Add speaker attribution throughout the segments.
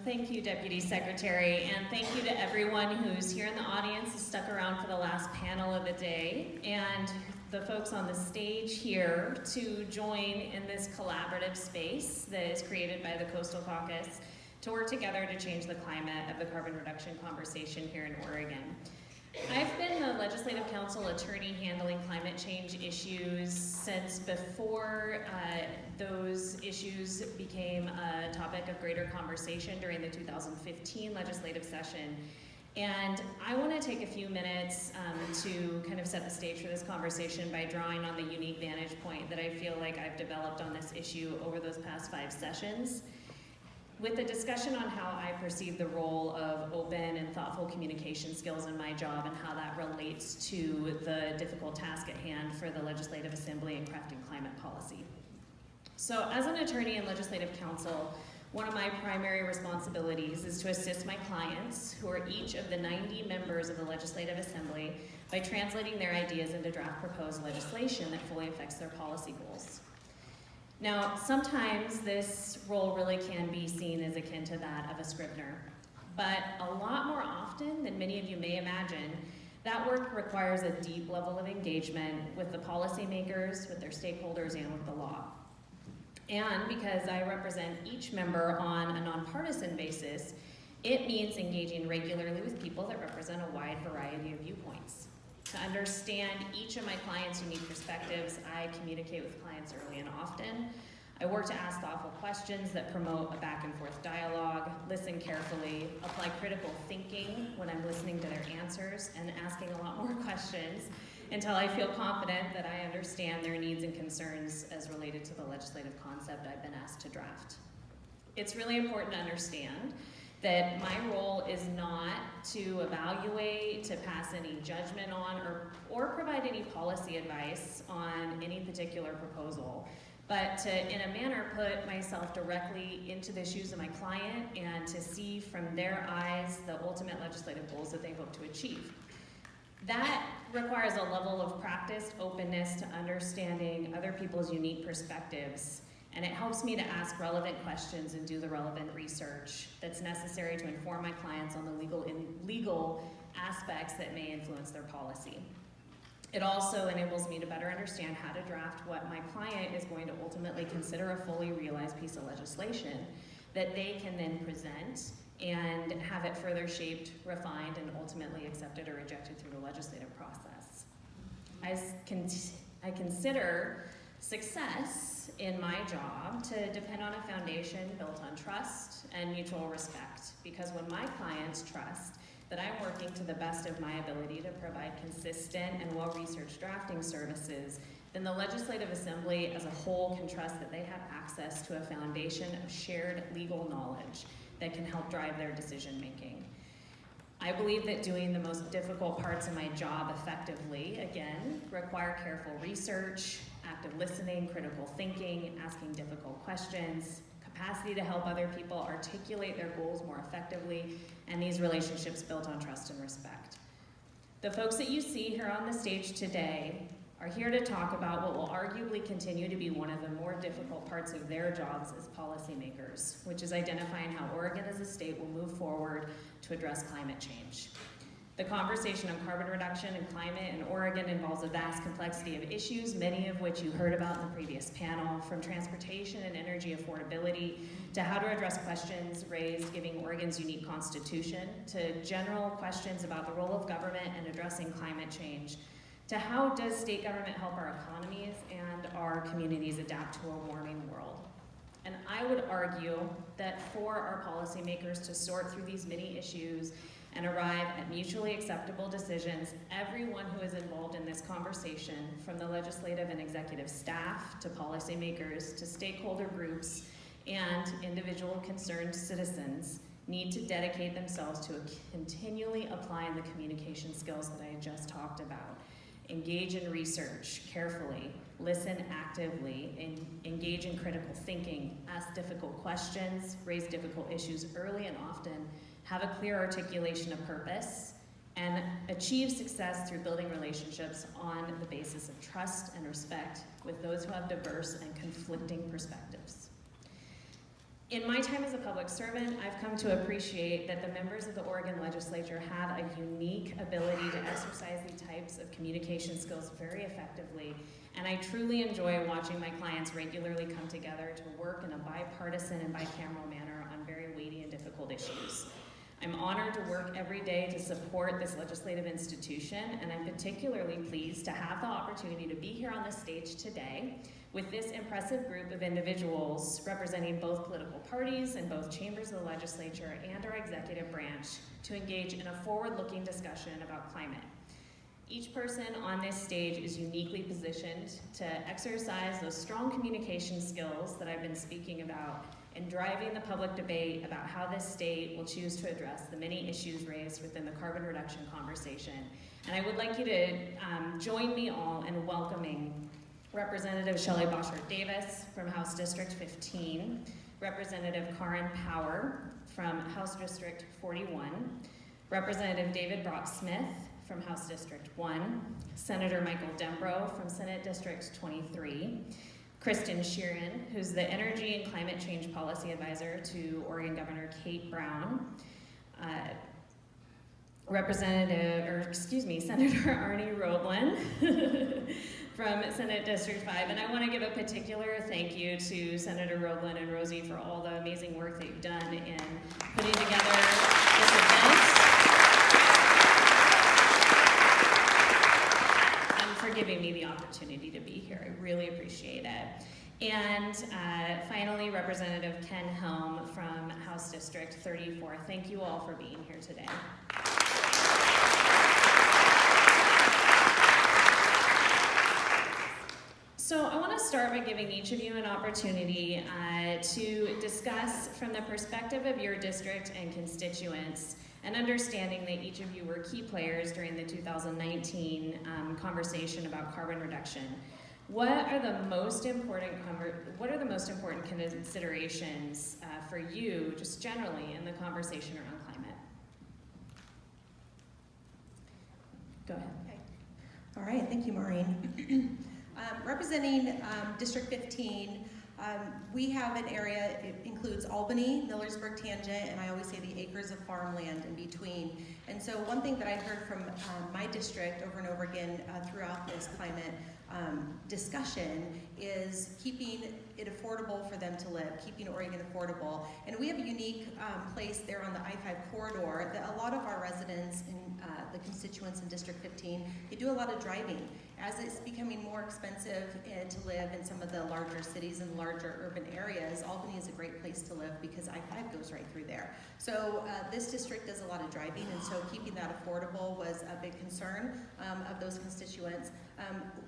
Speaker 1: Thank you, Deputy Secretary, and thank you to everyone who's here in the audience, who stuck around for the last panel of the day, and the folks on the stage here to join in this collaborative space that is created by the Coastal Caucus to work together to change the climate of the carbon reduction conversation here in Oregon. I've been the Legislative Council attorney handling climate change issues since before those issues became a topic of greater conversation during the 2015 legislative session. And I want to take a few minutes to kind of set the stage for this conversation by drawing on the unique vantage point that I feel like I've developed on this issue over those past 5 sessions, with a discussion on how I perceive the role of open and thoughtful communication skills in my job and how that relates to the difficult task at hand for the Legislative Assembly in crafting climate policy. So as an attorney and legislative counsel, one of my primary responsibilities is to assist my clients, who are each of the 90 members of the Legislative Assembly, by translating their ideas into draft proposed legislation that fully affects their policy goals. Now, sometimes this role really can be seen as akin to that of a scrivener, but a lot more often than many of you may imagine, that work requires a deep level of engagement with the policymakers, with their stakeholders, and with the law. And because I represent each member on a nonpartisan basis, it means engaging regularly with people that represent a wide variety of viewpoints. To understand each of my clients' unique perspectives, I communicate with clients early and often. I work to ask thoughtful questions that promote a back and forth dialogue, listen carefully, apply critical thinking when I'm listening to their answers, and asking a lot more questions until I feel confident that I understand their needs and concerns as related to the legislative concept I've been asked to draft. It's really important to understand that my role is not to evaluate, to pass any judgment on, or provide any policy advice on any particular proposal, but to, in a manner, put myself directly into the shoes of my client and to see from their eyes the ultimate legislative goals that they hope to achieve. That requires a level of practiced openness to understanding other people's unique perspectives, and it helps me to ask relevant questions and do the relevant research that's necessary to inform my clients on the legal aspects that may influence their policy. It also enables me to better understand how to draft what my client is going to ultimately consider a fully realized piece of legislation that they can then present and have it further shaped, refined, and ultimately accepted or rejected through the legislative process. I consider success in my job to depend on a foundation built on trust and mutual respect, because when my clients trust that I'm working to the best of my ability to provide consistent and well-researched drafting services, then the Legislative Assembly as a whole can trust that they have access to a foundation of shared legal knowledge that can help drive their decision-making. I believe that doing the most difficult parts of my job effectively, again, require careful research, active listening, critical thinking, asking difficult questions, capacity to help other people articulate their goals more effectively, and these relationships built on trust and respect. The folks that you see here on the stage today are here to talk about what will arguably continue to be one of the more difficult parts of their jobs as policymakers, which is identifying how Oregon as a state will move forward to address climate change. The conversation on carbon reduction and climate in Oregon involves a vast complexity of issues, many of which you heard about in the previous panel, from transportation and energy affordability to how to address questions raised given Oregon's unique constitution, to general questions about the role of government in addressing climate change, to how does state government help our economies and our communities adapt to a warming world. And I would argue that for our policymakers to sort through these many issues and arrive at mutually acceptable decisions, everyone who is involved in this conversation, from the legislative and executive staff to policymakers to stakeholder groups and individual concerned citizens, need to dedicate themselves to continually applying the communication skills that I just talked about. Engage in research carefully, listen actively, engage in critical thinking, ask difficult questions, raise difficult issues early and often, have a clear articulation of purpose, and achieve success through building relationships on the basis of trust and respect with those who have diverse and conflicting perspectives. In my time as a public servant, I've come to appreciate that the members of the Oregon legislature have a unique ability to exercise these types of communication skills very effectively, and I truly enjoy watching my clients regularly come together to work in a bipartisan and bicameral manner on very weighty and difficult issues. I'm honored to work every day to support this legislative institution, and I'm particularly pleased to have the opportunity to be here on the stage today with this impressive group of individuals representing both political parties and both chambers of the legislature and our executive branch to engage in a forward-looking discussion about climate. Each person on this stage is uniquely positioned to exercise those strong communication skills that I've been speaking about in driving the public debate about how this state will choose to address the many issues raised within the carbon reduction conversation. And I would like you to join me all in welcoming Representative Shelly Boshart Davis from House District 15, Representative Karin Power from House District 41, Representative David Brock-Smith from House District 1, Senator Michael Dembrow from Senate District 23, Kristen Sheeran, who's the Energy and Climate Change Policy Advisor to Oregon Governor Kate Brown, Senator Arnie Roblan from Senate District 5. And I want to give a particular thank you to Senator Roblan and Rosie for all the amazing work that you've done in putting together this event and for giving me the opportunity to be here. I really appreciate it. And finally, Representative Ken Helm from House District 34. Thank you all for being here today. So I want to start by giving each of you an opportunity to discuss from the perspective of your district and constituents, and understanding that each of you were key players during the 2019 conversation about carbon reduction. What are the most important considerations for you, just generally, in the conversation around climate? Go ahead.
Speaker 2: Okay. All right, thank you, Maureen. Representing District 15, we have an area, it includes Albany, Millersburg Tangent, and I always say the acres of farmland in between. And so one thing that I heard from my district over and over again throughout this climate discussion is keeping it affordable for them to live, keeping Oregon affordable. And we have a unique place there on the I-5 corridor that a lot of our residents and the constituents in District 15, they do a lot of driving. As it's becoming more expensive to live in some of the larger cities and larger urban areas, Albany is a great place to live because I-5 goes right through there. So this district does a lot of driving, and so keeping that affordable was a big concern of those constituents.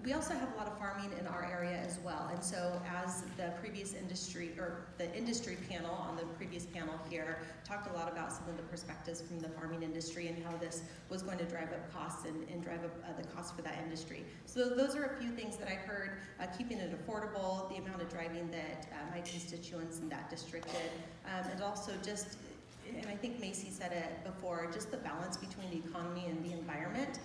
Speaker 2: We also have a lot of farming in our area as well, and so as the previous industry, or the industry panel on the previous panel here, talked a lot about some of the perspectives from the farming industry and how this was going to drive up costs and drive up the cost for that industry. So those are a few things that I heard, keeping it affordable, the amount of driving that my constituents in that district did, and also just, and I think Macy said it before, just the balance between the economy and the environment.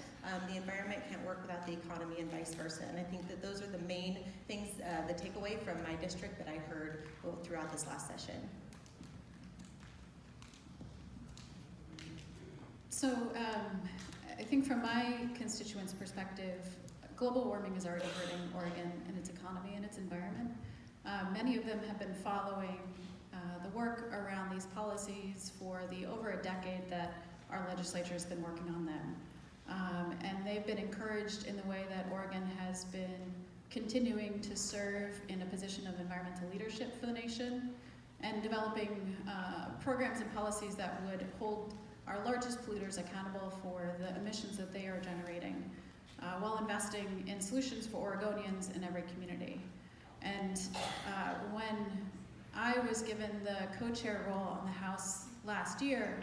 Speaker 2: The environment can't work without the economy and vice versa. And I think that those are the main things, the takeaway from my district that I heard throughout this last session.
Speaker 3: So I think from my constituents' perspective, global warming is already hurting Oregon and its economy and its environment. Many of them have been following the work around these policies for the over a decade that our legislature has been working on them. And they've been encouraged in the way that Oregon has been continuing to serve in a position of environmental leadership for the nation and developing programs and policies that would hold our largest polluters accountable for the emissions that they are generating while investing in solutions for Oregonians in every community. And when I was given the co-chair role on the House last year,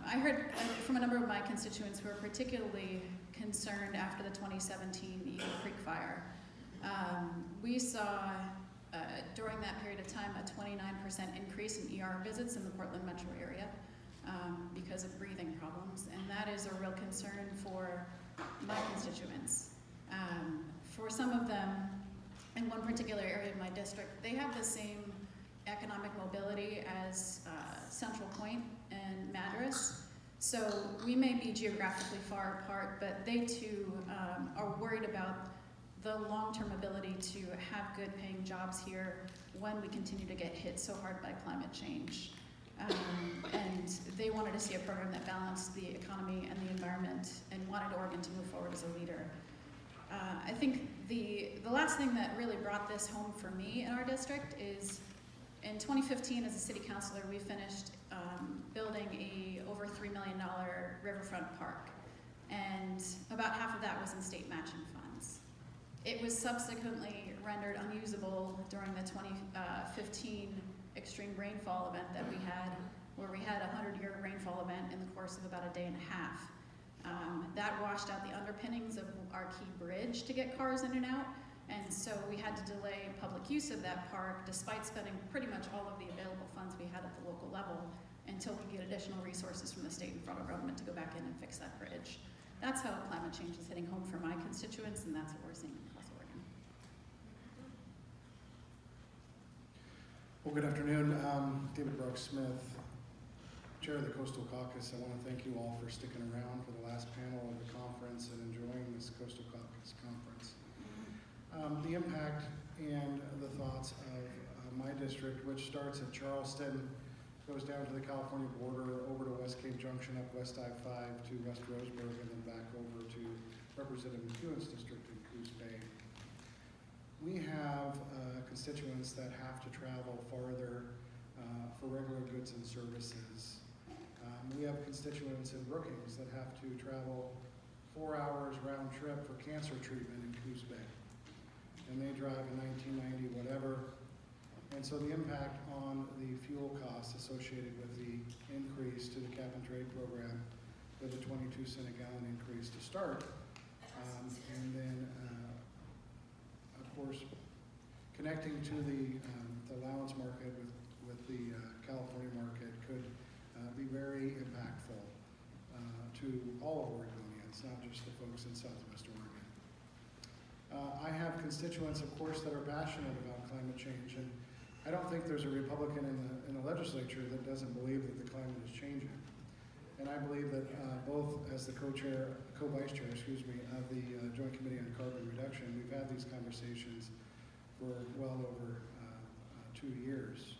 Speaker 3: I heard from a number of my constituents who were particularly concerned after the 2017 Eagle Creek fire. We saw during that period of time a 29% increase in ER visits in the Portland metro area because of breathing problems, and that is a real concern for my constituents. For some of them, in one particular area of my district, they have the same economic mobility as central point in Madras. So we may be geographically far apart, but they too are worried about the long-term ability to have good paying jobs here when we continue to get hit so hard by climate change. And they wanted to see a program that balanced the economy and the environment and wanted Oregon to move forward as a leader. I think the last thing that really brought this home for me in our district is in 2015 as a city councilor, we finished building a over $3 million riverfront park. And about half of that was in state matching funds. It was subsequently rendered unusable during the 2015 extreme rainfall event that we had, where we had a 100-year rainfall event in the course of about a day and a half. That washed out the underpinnings of our key bridge to get cars in and out, and so we had to delay public use of that park despite spending pretty much all of the available funds we had at the local level until we get additional resources from the state and federal government to go back in and fix that bridge. That's how climate change is hitting home for my constituents, and that's what we're seeing across Oregon.
Speaker 4: Well, good afternoon. David Brooks-Smith, Chair of the Coastal Caucus. I want to thank you all for sticking around for the last panel of the conference and enjoying this Coastal Caucus conference. The impact and the thoughts of my district, which starts at Charleston, goes down to the California border, over to West Cape Junction, up West I-5 to West Roseburg, and then back over to Representative McEwen's district in Coos Bay. We have constituents that have to travel farther for regular goods and services. We have constituents in Brookings that have to travel 4 hours round trip for cancer treatment in Coos Bay. And they drive a 1990 whatever. And so the impact on the fuel costs associated with the increase to the cap and trade program with a 22 cent a gallon increase to start. And then, of course, connecting to the allowance market with the California market could be very impactful to all of Oregonians, not just the folks in Southwest Oregon. I have constituents, of course, that are passionate about climate change, and I don't think there's a Republican in the legislature that doesn't believe that the climate is changing. And I believe that both as the co-vice chair, of the Joint Committee on Carbon Reduction, we've had these conversations for well over 2 years.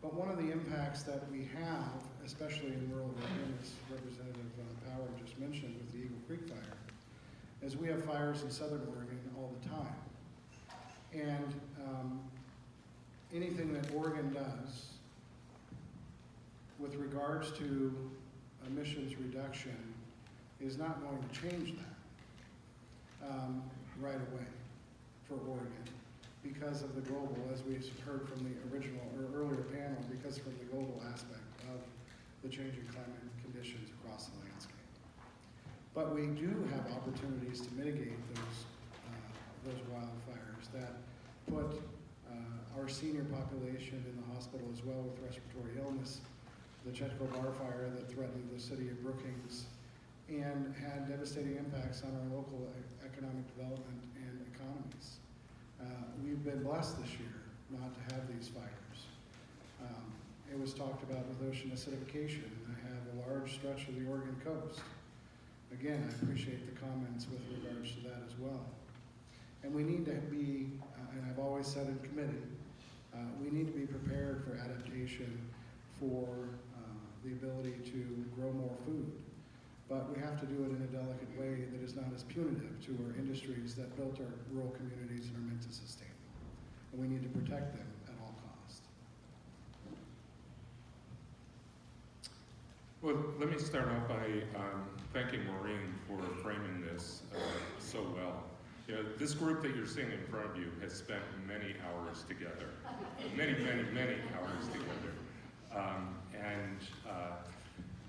Speaker 4: But one of the impacts that we have, especially in rural Oregon, as Representative Power just mentioned with the Eagle Creek fire, is we have fires in southern Oregon all the time. And anything that Oregon does with regards to emissions reduction is not going to change that right away for Oregon because of the global, as we heard from the original or earlier panel, because from the global aspect of the changing climate conditions across the landscape. But we do have opportunities to mitigate those wildfires that put our senior population in the hospital as well with respiratory illness, the Chetco Bar fire that threatened the city of Brookings and had devastating impacts on our local economic development and economies. We've been blessed this year not to have these fires. It was talked about with ocean acidification, and I have a large stretch of the Oregon coast. Again, I appreciate the comments with regards to that as well. And we need to be, and I've always said in committee, we need to be prepared for adaptation for the ability to grow more food. But we have to do it in a delicate way that is not as punitive to our industries that built our rural communities and are meant to sustain them. And we need to protect them at all costs.
Speaker 5: Well, let me start off by thanking Maureen for framing this so well. You know, this group that you're seeing in front of you has spent many hours together, many hours together.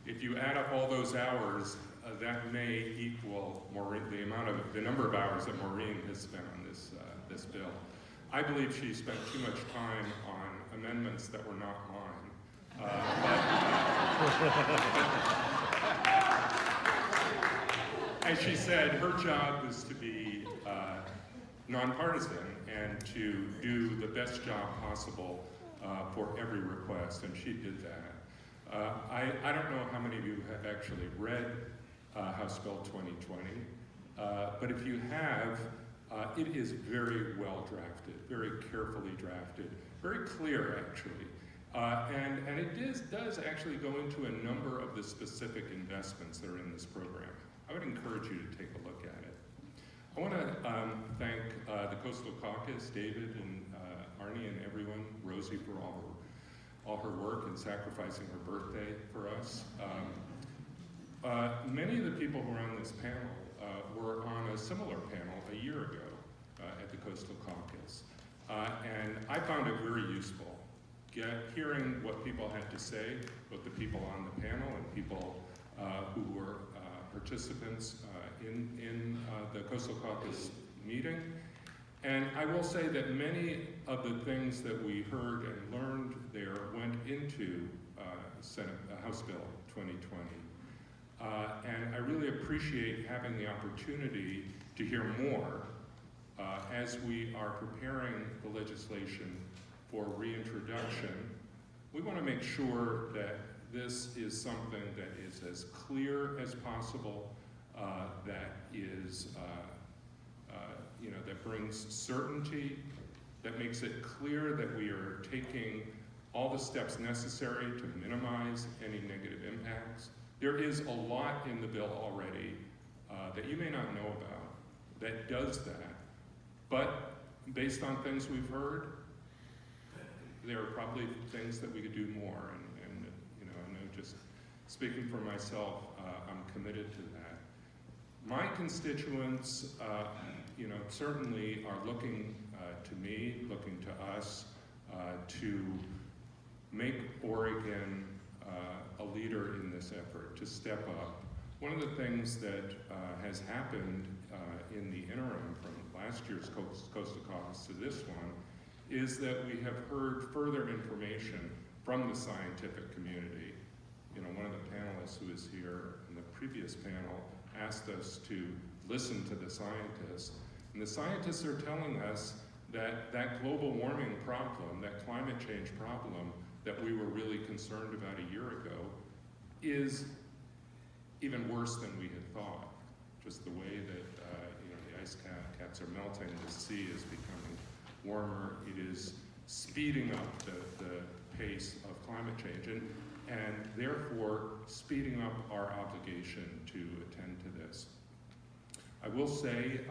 Speaker 5: If you add up all those hours, that may equal the number of hours that Maureen has spent on this bill. I believe she spent too much time on amendments that were not mine. As she said, her job was to be nonpartisan and to do the best job possible for every request, and she did that. I don't know how many of you have actually read House Bill 2020, but if you have, it is very well drafted, very carefully drafted, very clear actually. And it does actually go into a number of the specific investments that are in this program. I would encourage you to take a look at it. I want to thank the Coastal Caucus, David and Arnie and everyone, Rosie for all her work and sacrificing her birthday for us. Many of the people who are on this panel were on a similar panel a year ago at the Coastal Caucus. And I found it very useful, hearing what people had to say, both the people on the panel and people who were participants in the Coastal Caucus meeting. And I will say that many of the things that we heard and learned there went into House Bill 2020. And I really appreciate having the opportunity to hear more as we are preparing the legislation for reintroduction. We want to make sure that this is something that is as clear as possible, that is, that brings certainty, that makes it clear that we are taking all the steps necessary to minimize any negative impacts. There is a lot in the bill already that you may not know about that does that, but based on things we've heard, there are probably things that we could do more, and I know just speaking for myself, I'm committed to that. My constituents, certainly are looking to me, looking to us, to make Oregon a leader in this effort, to step up. One of the things that has happened in the interim from last year's Coastal Caucus to this one is that we have heard further information from the scientific community. One of the panelists who is here in the previous panel asked us to listen to the scientists. And the scientists are telling us that that global warming problem, that climate change problem that we were really concerned about a year ago is even worse than we had thought. Just the way that the ice caps are melting, the sea is becoming warmer, it is speeding up the pace of climate change, and therefore speeding up our obligation to attend to this. I will say,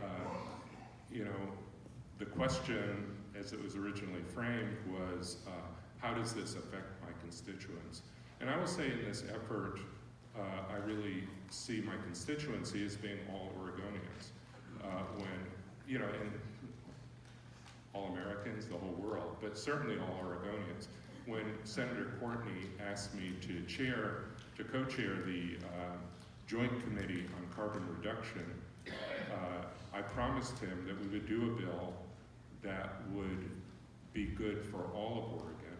Speaker 5: the question as it was originally framed was, how does this affect my constituents? And I will say in this effort, I really see my constituency as being all Oregonians. And all Americans, the whole world, but certainly all Oregonians. When Senator Courtney asked me to co-chair the Joint Committee on Carbon Reduction, I promised him that we would do a bill that would be good for all of Oregon,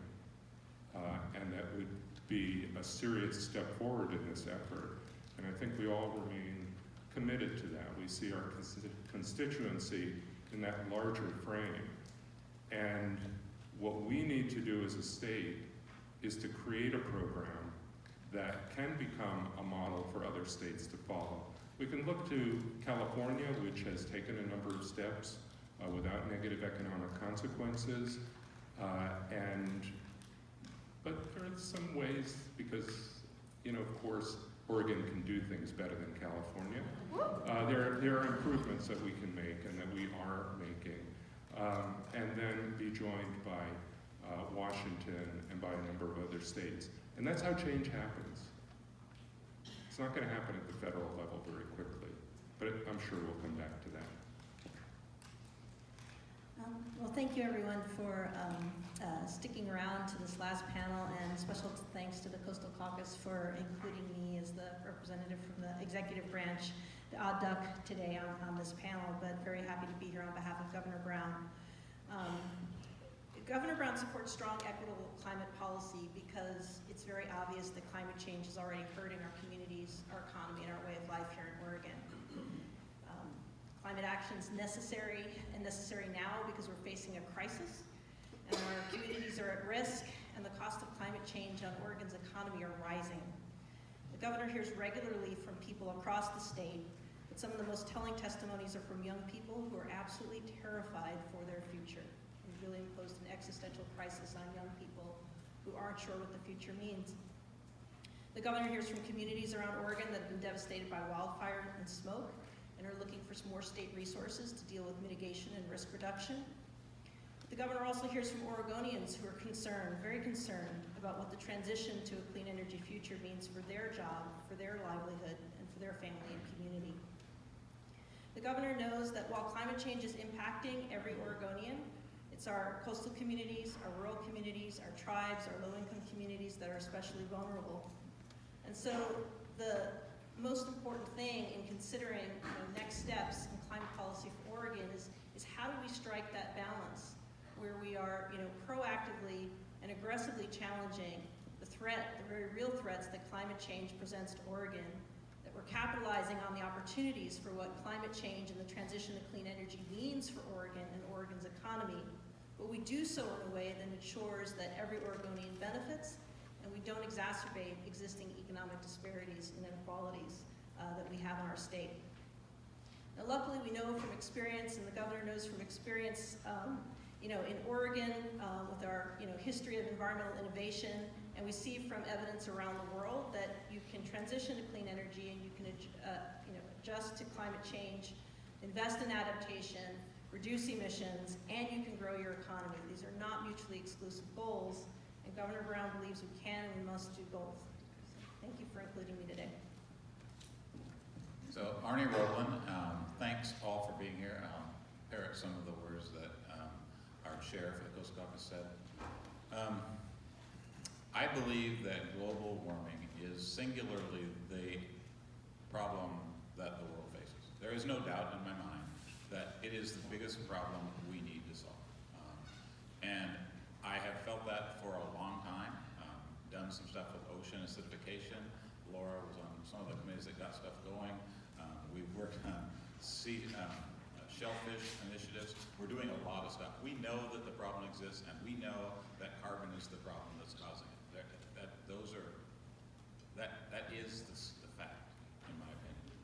Speaker 5: and that would be a serious step forward in this effort. And I think we all remain committed to that. We see our constituency in that larger frame. And what we need to do as a state is to create a program that can become a model for other states to follow. We can look to California, which has taken a number of steps without negative economic consequences. But there are some ways, because, of course, Oregon can do things better than California. There are improvements that we can make and that we are making. And then be joined by Washington and by a number of other states. And that's how change happens. It's not going to happen at the federal level very quickly, but I'm sure we'll come back to that.
Speaker 6: Well, thank you everyone for sticking around to this last panel, and special thanks to the Coastal Caucus for including me as the representative from the executive branch, the odd duck today on this panel, but very happy to be here on behalf of Governor Brown. Governor Brown supports strong, equitable climate policy because it's very obvious that climate change is already hurting our communities, our economy, and our way of life here in Oregon. Climate action is necessary, and necessary now because we're facing a crisis, and our communities are at risk, and the cost of climate change on Oregon's economy are rising. The governor hears regularly from people across the state, but some of the most telling testimonies are from young people who are absolutely terrified for their future. We've really imposed an existential crisis on young people who aren't sure what the future means. The governor hears from communities around Oregon that have been devastated by wildfire and smoke and are looking for some more state resources to deal with mitigation and risk reduction. The governor also hears from Oregonians who are concerned, very concerned, about what the transition to a clean energy future means for their job, for their livelihood, and for their family and community. The governor knows that while climate change is impacting every Oregonian, it's our coastal communities, our rural communities, our tribes, our low-income communities that are especially vulnerable. And so the most important thing in considering next steps in climate policy for Oregon is how do we strike that balance where we are proactively and aggressively challenging the threat, the very real threats that climate change presents to Oregon, that we're capitalizing on the opportunities for what climate change and the transition to clean energy means for Oregon and Oregon's economy, but we do so in a way that ensures that every Oregonian benefits and we don't exacerbate existing economic disparities and inequalities that we have in our state. Now, luckily, we know from experience, and the governor knows from experience, in Oregon, with our history of environmental innovation, and we see from evidence around the world that you can transition to clean energy and you can adjust to climate change, invest in adaptation, reduce emissions, and you can grow your economy. These are not mutually exclusive goals, and Governor Brown believes we can and we must do both. Thank you for including me today.
Speaker 7: So, Arnie, Roblan, thanks all for being here. I'll parrot some of the words that our chair for the Coast Caucus said. I believe that global warming is singularly the problem that the world faces. There is no doubt in my mind that it is the biggest problem we need to solve. And I have felt that for a long time, done some stuff with ocean acidification. Laura was on some of the committees that got stuff going. We've worked on shellfish initiatives. We're doing a lot of stuff. We know that the problem exists, and we know that carbon is the problem that's causing it. That is the fact, in my opinion.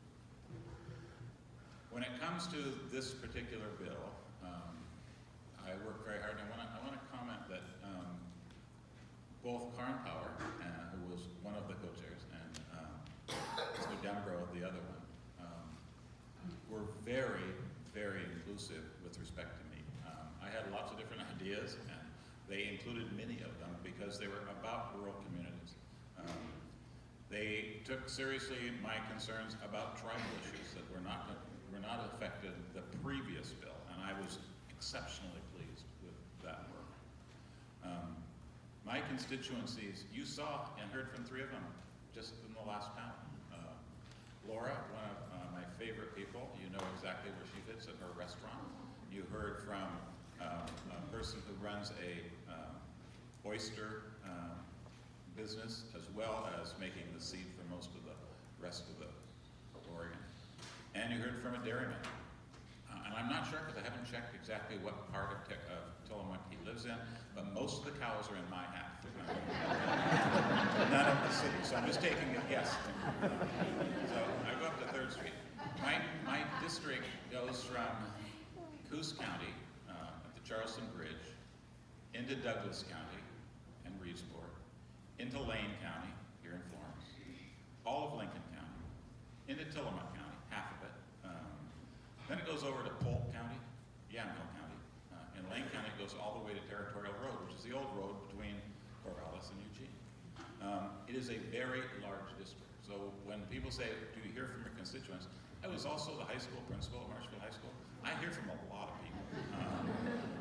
Speaker 7: When it comes to this particular bill, I worked very hard, and I want to comment that both Karin who was one of the co-chairs, and Mr. Dembrow, the other one, were very, very inclusive with respect to me. I had lots of different ideas, and they included many of them because they were about rural communities. They took seriously my concerns about tribal issues that were not affected the previous bill, and I was exceptionally pleased with that work. My constituencies, you saw and heard from three of them just in the last panel. Laura, one of my favorite people, you know exactly where she fits at her restaurant. You heard from a person who runs a oyster business, as well as making the seed for most of the rest of the Oregon. And you heard from a dairyman. And I'm not sure, because I haven't checked exactly what part of Tillamook he lives in, but most of the cows are in my half. None of the city, so I'm just taking a guess. So I go up to 3rd Street. My district goes from Coos County at the Charleston Bridge into Douglas County and Reedsport, into Lane County here in Florence, all of Lincoln County, into Tillamook County, half of it. Then it goes over to Polk County, Yamhill County. In Lane County, it goes all the way to Territorial Road, which is the old road between Corvallis and Eugene. It is a very large district. So when people say, do you hear from your constituents? I was also the high school principal at Marshfield High School. I hear from a lot of people.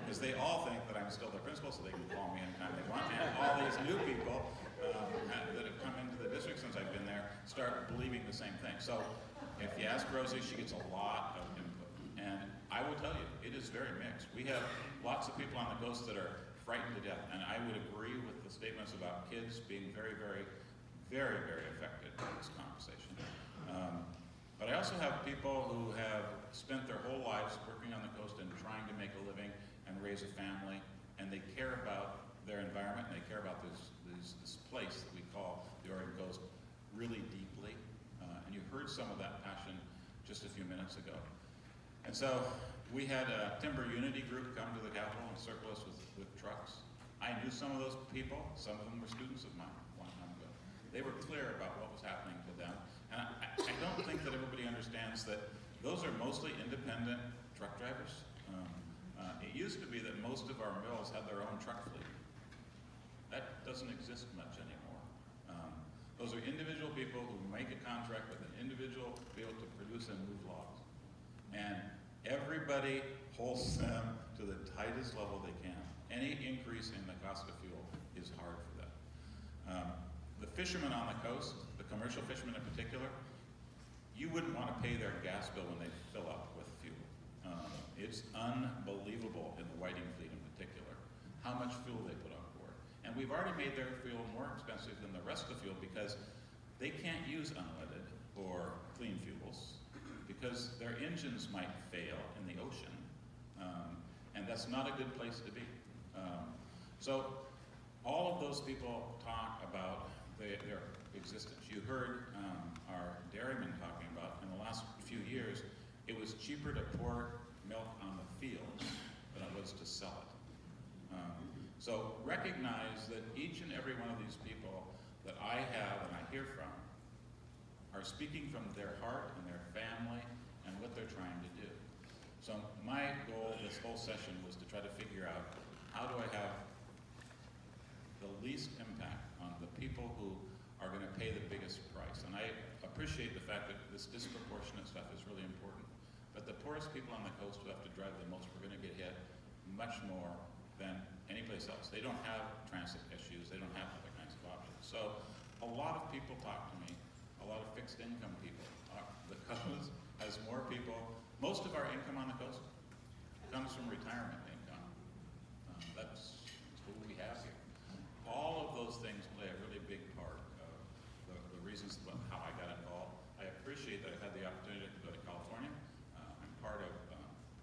Speaker 7: Because they all think that I'm still the principal, so they can call me anytime they want. And all these new people that have come into the district since I've been there start believing the same thing. So if you ask Rosie, she gets a lot of input. And I will tell you, it is very mixed. We have lots of people on the coast that are frightened to death. And I would agree with the statements about kids being very, very, very, very affected by this conversation. But I also have people who have spent their whole lives working on the coast and trying to make a living and raise a family and they care about their environment, and they care about this place that we call the Oregon Coast really deeply. And you heard some of that passion just a few minutes ago. And so we had a Timber Unity group come to the Capitol and circle us with trucks. I knew some of those people. Some of them were students of mine a long time ago. They were clear about what was happening to them. And I don't think that everybody understands that those are mostly independent truck drivers. It used to be that most of our mills had their own truck fleet. That doesn't exist much anymore. Those are individual people who make a contract with an individual to be able to produce and move logs. And everybody holds them to the tightest level they can. Any increase in the cost of fuel is hard for them. The fishermen on the coast, the commercial fishermen in particular, you wouldn't want to pay their gas bill when they fill up with fuel. It's unbelievable in the whiting fleet in particular, how much fuel they put on board. And we've already made their fuel more expensive than the rest of the fuel because they can't use unleaded or clean fuels because their engines might fail in the ocean. And that's not a good place to be. So all of those people talk about their existence. You heard our dairymen talking about in the last few years, it was cheaper to pour milk on the fields than it was to sell it. So recognize that each and every one of these people that I have and I hear from are speaking from their heart and their family and what they're trying to do. So my goal this whole session was to try to figure out how do I have the least impact on the people who are going to pay the biggest price. And I appreciate the fact that this disproportionate stuff is really important. But the poorest people on the coast who have to drive the most, we're going to get hit much more than any place else. They don't have transit issues. They don't have other kinds of options. So a lot of people talk to me, a lot of fixed income people. The coast has more people. Most of our income on the coast comes from retirement income. That's what we have here. All of those things play a really big part of the reasons about how I got involved. I appreciate that I've had the opportunity to go to California. I'm part of a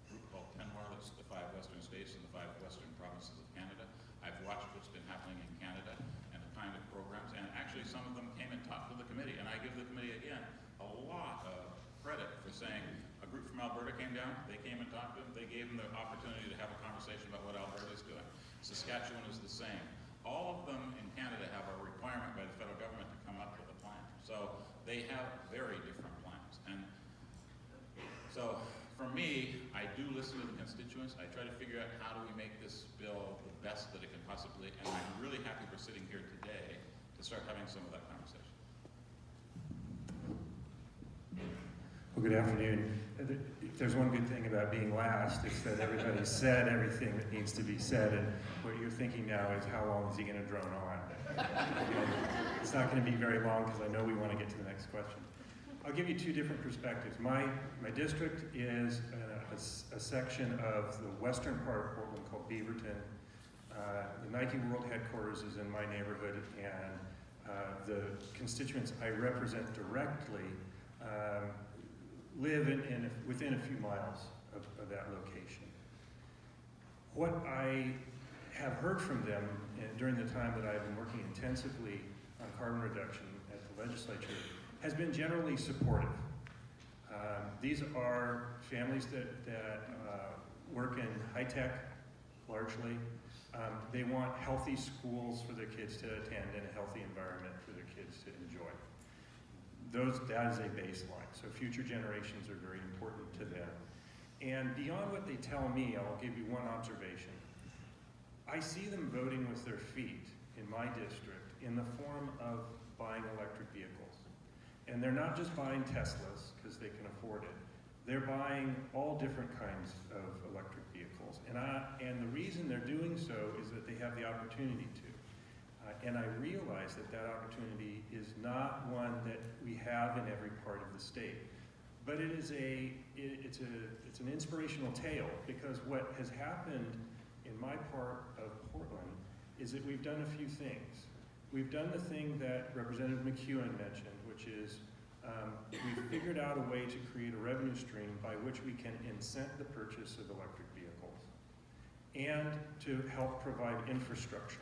Speaker 7: group called PENWAR, that's the 5 western states and the 5 western provinces of Canada. I've watched what's been happening in Canada and the kind of programs, and actually some of them came and talked to the committee, and I give the committee, again, a lot of credit for saying a group from Alberta came down, they came and talked to them, they gave them the opportunity to have a conversation about what Alberta is doing. Saskatchewan is the same. All of them in Canada have a requirement by the federal government to come up with a plan. So they have very different plans. And so for me, I do listen to the constituents. I try to figure out how do we make this bill the best that it can possibly, and I'm really happy we're sitting here today to start having some of that conversation.
Speaker 8: Well, good afternoon. If there's one good thing about being last, it's that everybody's said everything that needs to be said, and what you're thinking now is how long is he going to drone on? It's not going to be very long because I know we want to get to the next question. I'll give you 2 different perspectives. My district is a section of the western part of Portland called Beaverton. The Nike World headquarters is in my neighborhood, and the constituents I represent directly live within a few miles of that location. What I have heard from them during the time that I've been working intensively on carbon reduction at the legislature has been generally supportive. These are families that work in high tech largely. They want healthy schools for their kids to attend and a healthy environment for their kids to enjoy. That is a baseline. So future generations are very important to them. And beyond what they tell me, I'll give you one observation. I see them voting with their feet in my district in the form of buying electric vehicles. And they're not just buying Teslas because they can afford it. They're buying all different kinds of electric vehicles. And the reason they're doing so is that they have the opportunity to. And I realize that opportunity is not one that we have in every part of the state. But it's an inspirational tale, because what has happened in my part of Portland is that we've done a few things. We've done the thing that Representative McEwen mentioned, which is we've figured out a way to create a revenue stream by which we can incent the purchase of electric vehicles. and to help provide infrastructure.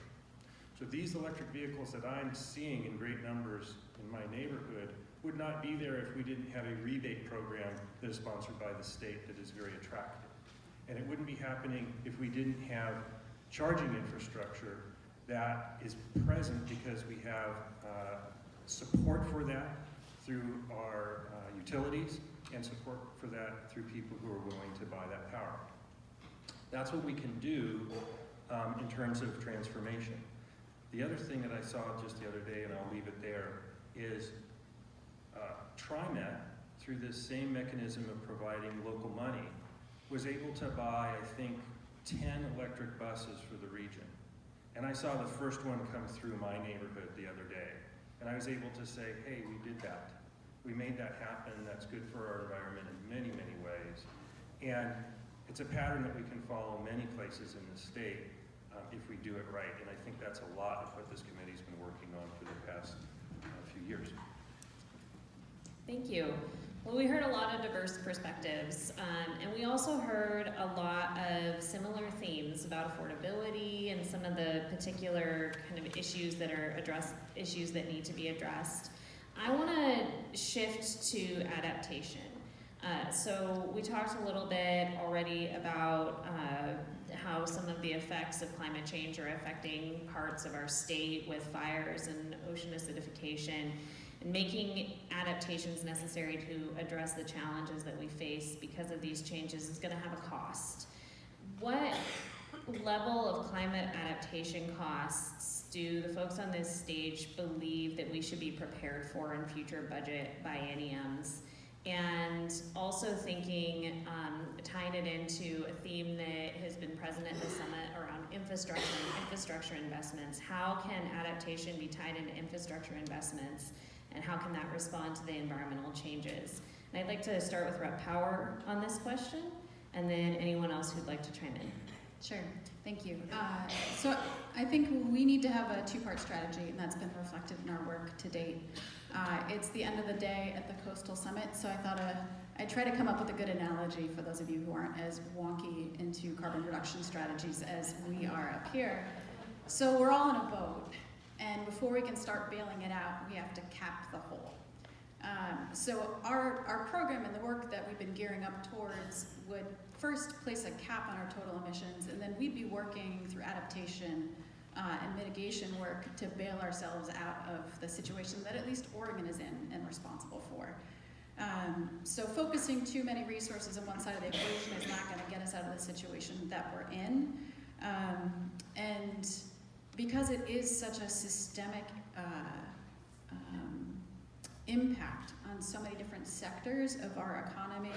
Speaker 8: So these electric vehicles that I'm seeing in great numbers in my neighborhood would not be there if we didn't have a rebate program that is sponsored by the state that is very attractive. And it wouldn't be happening if we didn't have charging infrastructure that is present because we have support for that through our utilities and support for that through people who are willing to buy that power. That's what we can do in terms of transformation. The other thing that I saw just the other day, and I'll leave it there, is TriMet, through this same mechanism of providing local money, was able to buy, I think, 10 electric buses for the region. And I saw the first one come through my neighborhood the other day. And I was able to say, hey, we did that. We made that happen. That's good for our environment in many, many ways. And it's a pattern that we can follow many places in the state if we do it right. And I think that's a lot of what this committee's been working on for the past few years.
Speaker 1: Thank you. Well, we heard a lot of diverse perspectives, and we also heard a lot of similar themes about affordability and some of the particular kind of issues that need to be addressed. I want to shift to adaptation. So we talked a little bit already about how some of the effects of climate change are affecting parts of our state with fires and ocean acidification, and making adaptations necessary to address the challenges that we face because of these changes is going to have a cost. What level of climate adaptation costs do the folks on this stage believe that we should be prepared for in future budget bienniums? And also thinking, tying it into a theme that has been present at the summit around infrastructure and infrastructure investments. How can adaptation be tied into infrastructure investments? And how can that respond to the environmental changes? And I'd like to start with Rep. Power on this question, and then anyone else who'd like to chime in.
Speaker 3: Sure, thank you. So I think we need to have a two-part strategy, and that's been reflected in our work to date. It's the end of the day at the Coastal Summit, so I thought I'd try to come up with a good analogy for those of you who aren't as wonky into carbon reduction strategies as we are up here. So we're all in a boat, and before we can start bailing it out, we have to cap the hole. So our program and the work that we've been gearing up towards would first place a cap on our total emissions, and then we'd be working through adaptation and mitigation work to bail ourselves out of the situation that at least Oregon is in and responsible for. So focusing too many resources on one side of the equation is not going to get us out of the situation that we're in. And because it is such a systemic impact on so many different sectors of our economy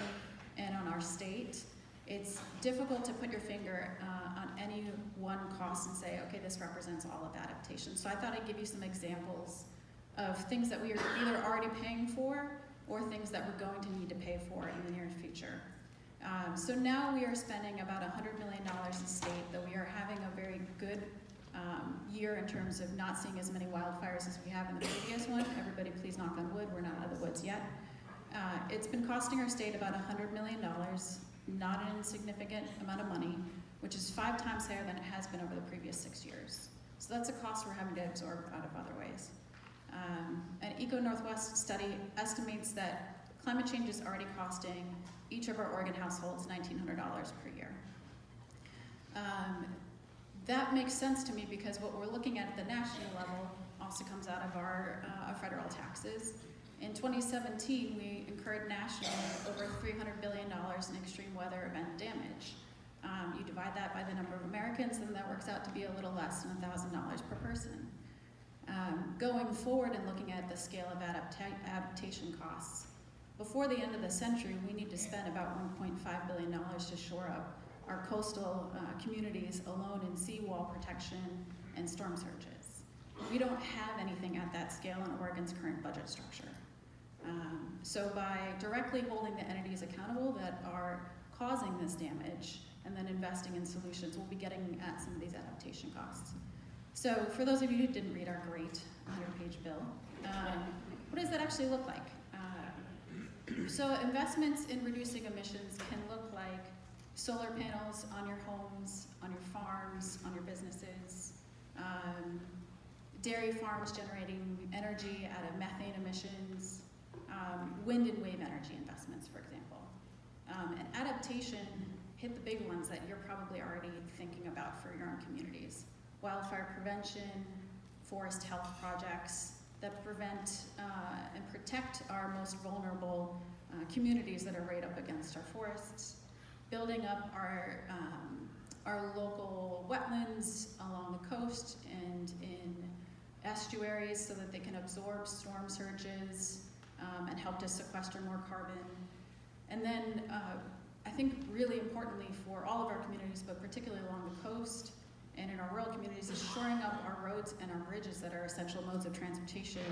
Speaker 3: and on our state, it's difficult to put your finger on any one cost and say, okay, this represents all of adaptation. So I thought I'd give you some examples of things that we are either already paying for or things that we're going to need to pay for in the near future. So now we are spending about $100 million in state, though we are having a very good year in terms of not seeing as many wildfires as we have in the previous one. Everybody please knock on wood, we're not out of the woods yet. It's been costing our state about $100 million, not an insignificant amount of money, which is 5 times higher than it has been over the previous 6 years. So that's a cost we're having to absorb out of other ways. An Eco Northwest study estimates that climate change is already costing each of our Oregon households $1,900 per year. That makes sense to me because what we're looking at the national level also comes out of our federal taxes. In 2017, we incurred nationally over $300 billion in extreme weather event damage. You divide that by the number of Americans, and that works out to be a little less than $1,000 per person. Going forward and looking at the scale of adaptation costs, before the end of the century, we need to spend about $1.5 billion to shore up our coastal communities alone in seawall protection and storm surges. We don't have anything at that scale in Oregon's current budget structure. So by directly holding the entities accountable that are causing this damage and then investing in solutions, we'll be getting at some of these adaptation costs. So for those of you who didn't read our great 100-page bill, what does that actually look like? So investments in reducing emissions can look like solar panels on your homes, on your farms, on your businesses, dairy farms generating energy out of methane emissions, wind and wave energy investments, for example. And adaptation hit the big ones that you're probably already thinking about for your own communities. Wildfire prevention, forest health projects that prevent and protect our most vulnerable communities that are right up against our forests, building up our local wetlands along the coast and in estuaries so that they can absorb storm surges and help to sequester more carbon. And then I think really importantly for all of our communities, but particularly along the coast and in our rural communities, is shoring up our roads and our bridges that are essential modes of transportation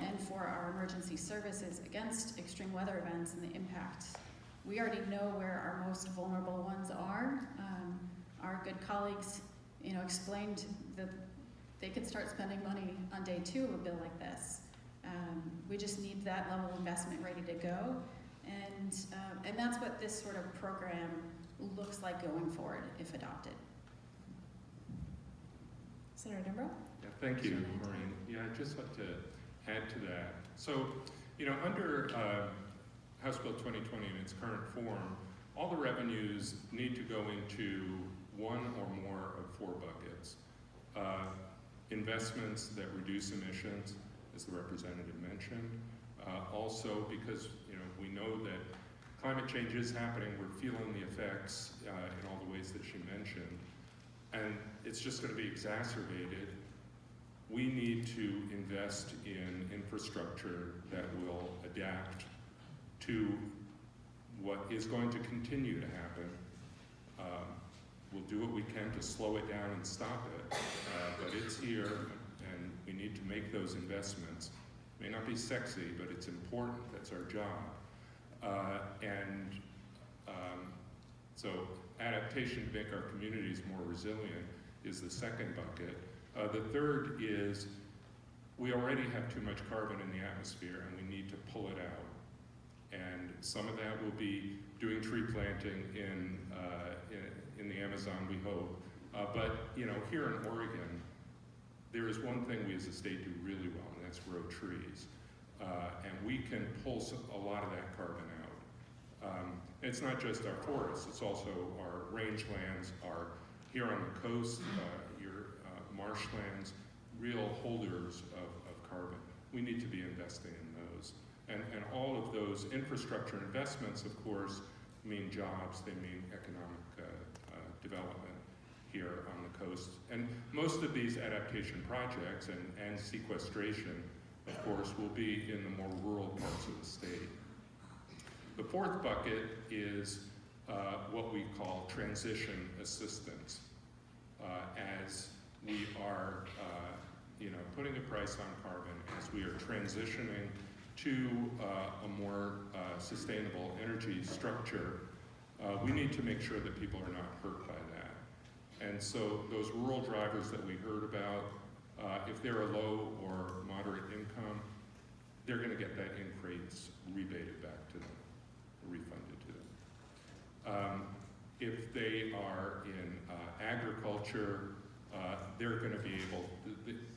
Speaker 3: and for our emergency services against extreme weather events and the impact. We already know where our most vulnerable ones are. Our good colleagues, explained that they could start spending money on day 2 of a bill like this. We just need that level of investment ready to go. And that's what this sort of program looks like going forward if adopted.
Speaker 2: Senator Dembrow?
Speaker 5: Yeah, thank you, Maureen. Yeah, I'd just like to add to that. So, under House Bill 2020 in its current form, all the revenues need to go into one or more of 4 buckets. Investments that reduce emissions, as the representative mentioned. Also, because we know that climate change is happening, we're feeling the effects in all the ways that she mentioned, and it's just going to be exacerbated. We need to invest in infrastructure that will adapt to what is going to continue to happen. We'll do what we can to slow it down and stop it, but it's here, and we need to make those investments. May not be sexy, but it's important. That's our job. So adaptation to make our communities more resilient is the second bucket. The third is we already have too much carbon in the atmosphere, and we need to pull it out. And some of that will be doing tree planting in the Amazon, we hope. But here in Oregon, there is one thing we as a state do really well, and that's grow trees. And we can pull a lot of that carbon out. It's not just our forests, it's also our rangelands, our here on the coast, your marshlands, real holders of carbon. We need to be investing in those. And all of those infrastructure investments, of course, mean jobs, they mean economic development here on the coast. And most of these adaptation projects and sequestration, of course, will be in the more rural parts of the state. The fourth bucket is what we call transition assistance. As we are putting a price on carbon, as we are transitioning to a more sustainable energy structure, we need to make sure that people are not hurt by that. And so those rural drivers that we heard about, if they're a low or moderate income, they're going to get that increase rebated back to them, refunded to them. If they are in agriculture, they're going to be able,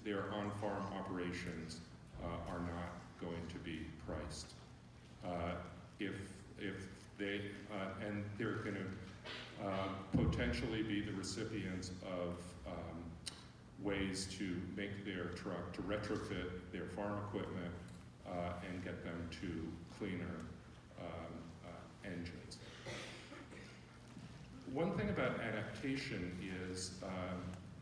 Speaker 5: their on-farm operations are not going to be priced. If they, and they're going to potentially be the recipients of ways to make their truck, to retrofit their farm equipment and get them to cleaner engines. One thing about adaptation is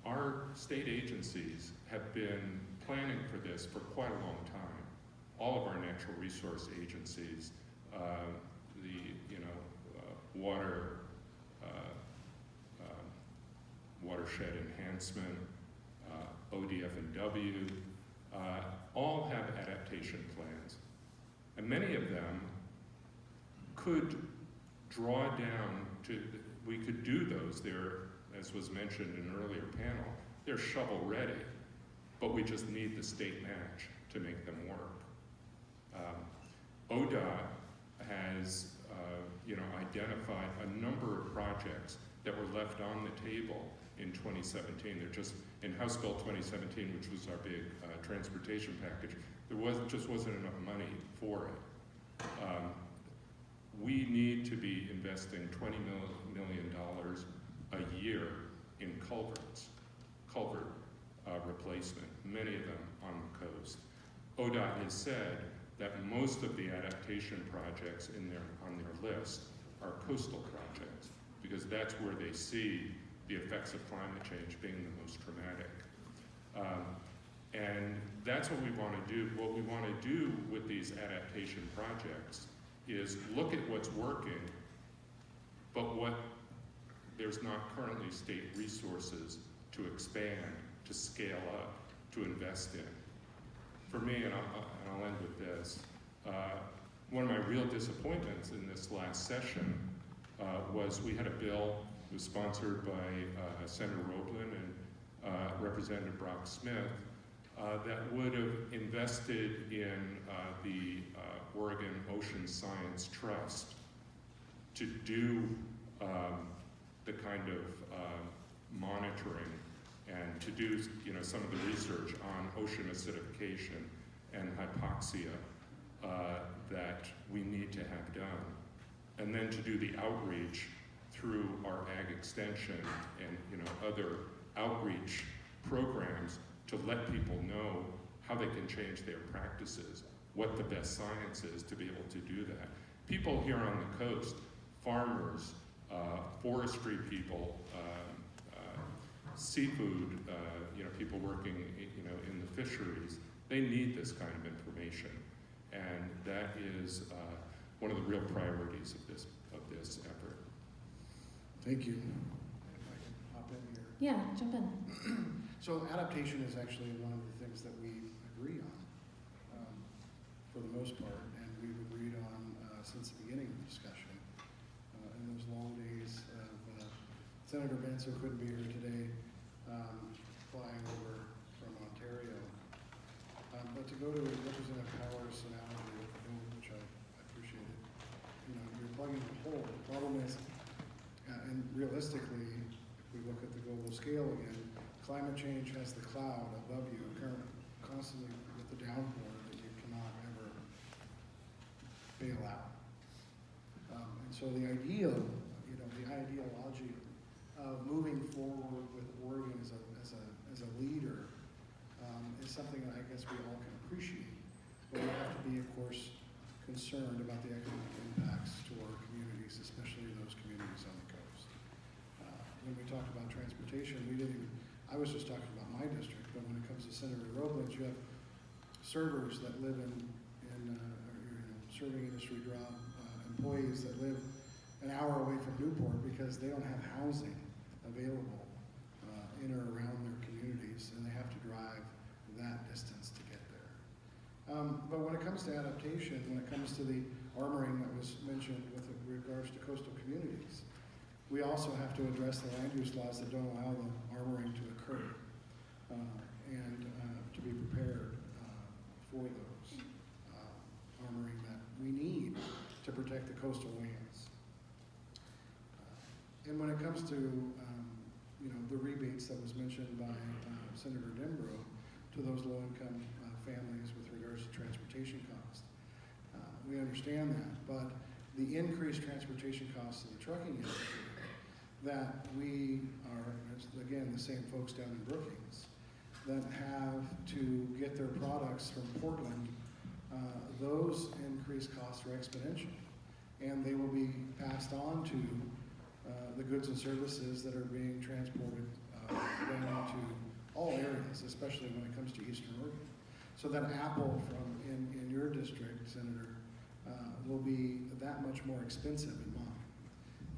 Speaker 5: our state agencies have been planning for this for quite a long time. All of our natural resource agencies, watershed enhancement, ODF&W, all have adaptation plans. And many of them could draw down to, we could do those. They're, as was mentioned in an earlier panel, they're shovel ready, but we just need the state match to make them work. ODOT has, identify a number of projects that were left on the table in 2017. They're just in House Bill 2017, which was our big transportation package. There just wasn't enough money for it. We need to be investing $20 million a year in culvert replacement, many of them on the coast. ODOT has said that most of the adaptation projects on their list are coastal projects, because that's where they see the effects of climate change being the most traumatic. And that's what we want to do. What we want to do with these adaptation projects is look at what's working, but there's not currently state resources to expand, to scale up, to invest in. For me, and I'll end with this, one of my real disappointments in this last session was we had a bill, it was sponsored by Senator Roblan and Representative Brock Smith, that would have invested in the Oregon Ocean Science Trust to do the kind of monitoring and to do some of the research on ocean acidification and hypoxia that we need to have done. And then to do the outreach through our ag extension and other outreach programs to let people know how they can change their practices, what the best science is to be able to do that. People here on the coast, farmers, forestry people, seafood, people working in the fisheries, they need this kind of information. And that is one of the real priorities of this effort.
Speaker 4: Thank you. If I can hop in here.
Speaker 1: Yeah, jump in.
Speaker 4: So adaptation is actually one of the things that we agree on, for the most part, and we've agreed on since the beginning of the discussion. In those long days of Senator Benso couldn't be here today, flying over from Ontario. But to go to Representative Powers' analogy, which I appreciated, you're plugging the hole. The problem is, and realistically, if we look at the global scale again, climate change has the cloud above you, constantly with the downpour that you cannot ever bail out. And so the ideal, the ideology of moving forward with Oregon as a leader is something that I guess we all can appreciate. But we have to be, of course, concerned about the economic impacts to our communities, especially those communities on the coast. When we talked about transportation, I was just talking about my district, but when it comes to Senator Roblan, you have servers that live in serving industry job employees that live an hour away from Newport because they don't have housing available in or around their communities, and they have to drive that distance to get there. But when it comes to adaptation, when it comes to the armoring that was mentioned with regards to coastal communities, we also have to address the land use laws that don't allow the armoring to occur, and to be prepared for those armoring that we need to protect the coastal lands. And when it comes to the rebates that was mentioned by Senator Dembrow to those low-income families with regards to transportation costs, we understand that, but the increased transportation costs of the trucking industry that we are, again, the same folks down in Brookings that have to get their products from Portland, those increased costs are exponential, and they will be passed on to the goods and services that are being transported down to all areas, especially when it comes to Eastern Oregon. So that apple in your district, Senator, will be that much more expensive in mine.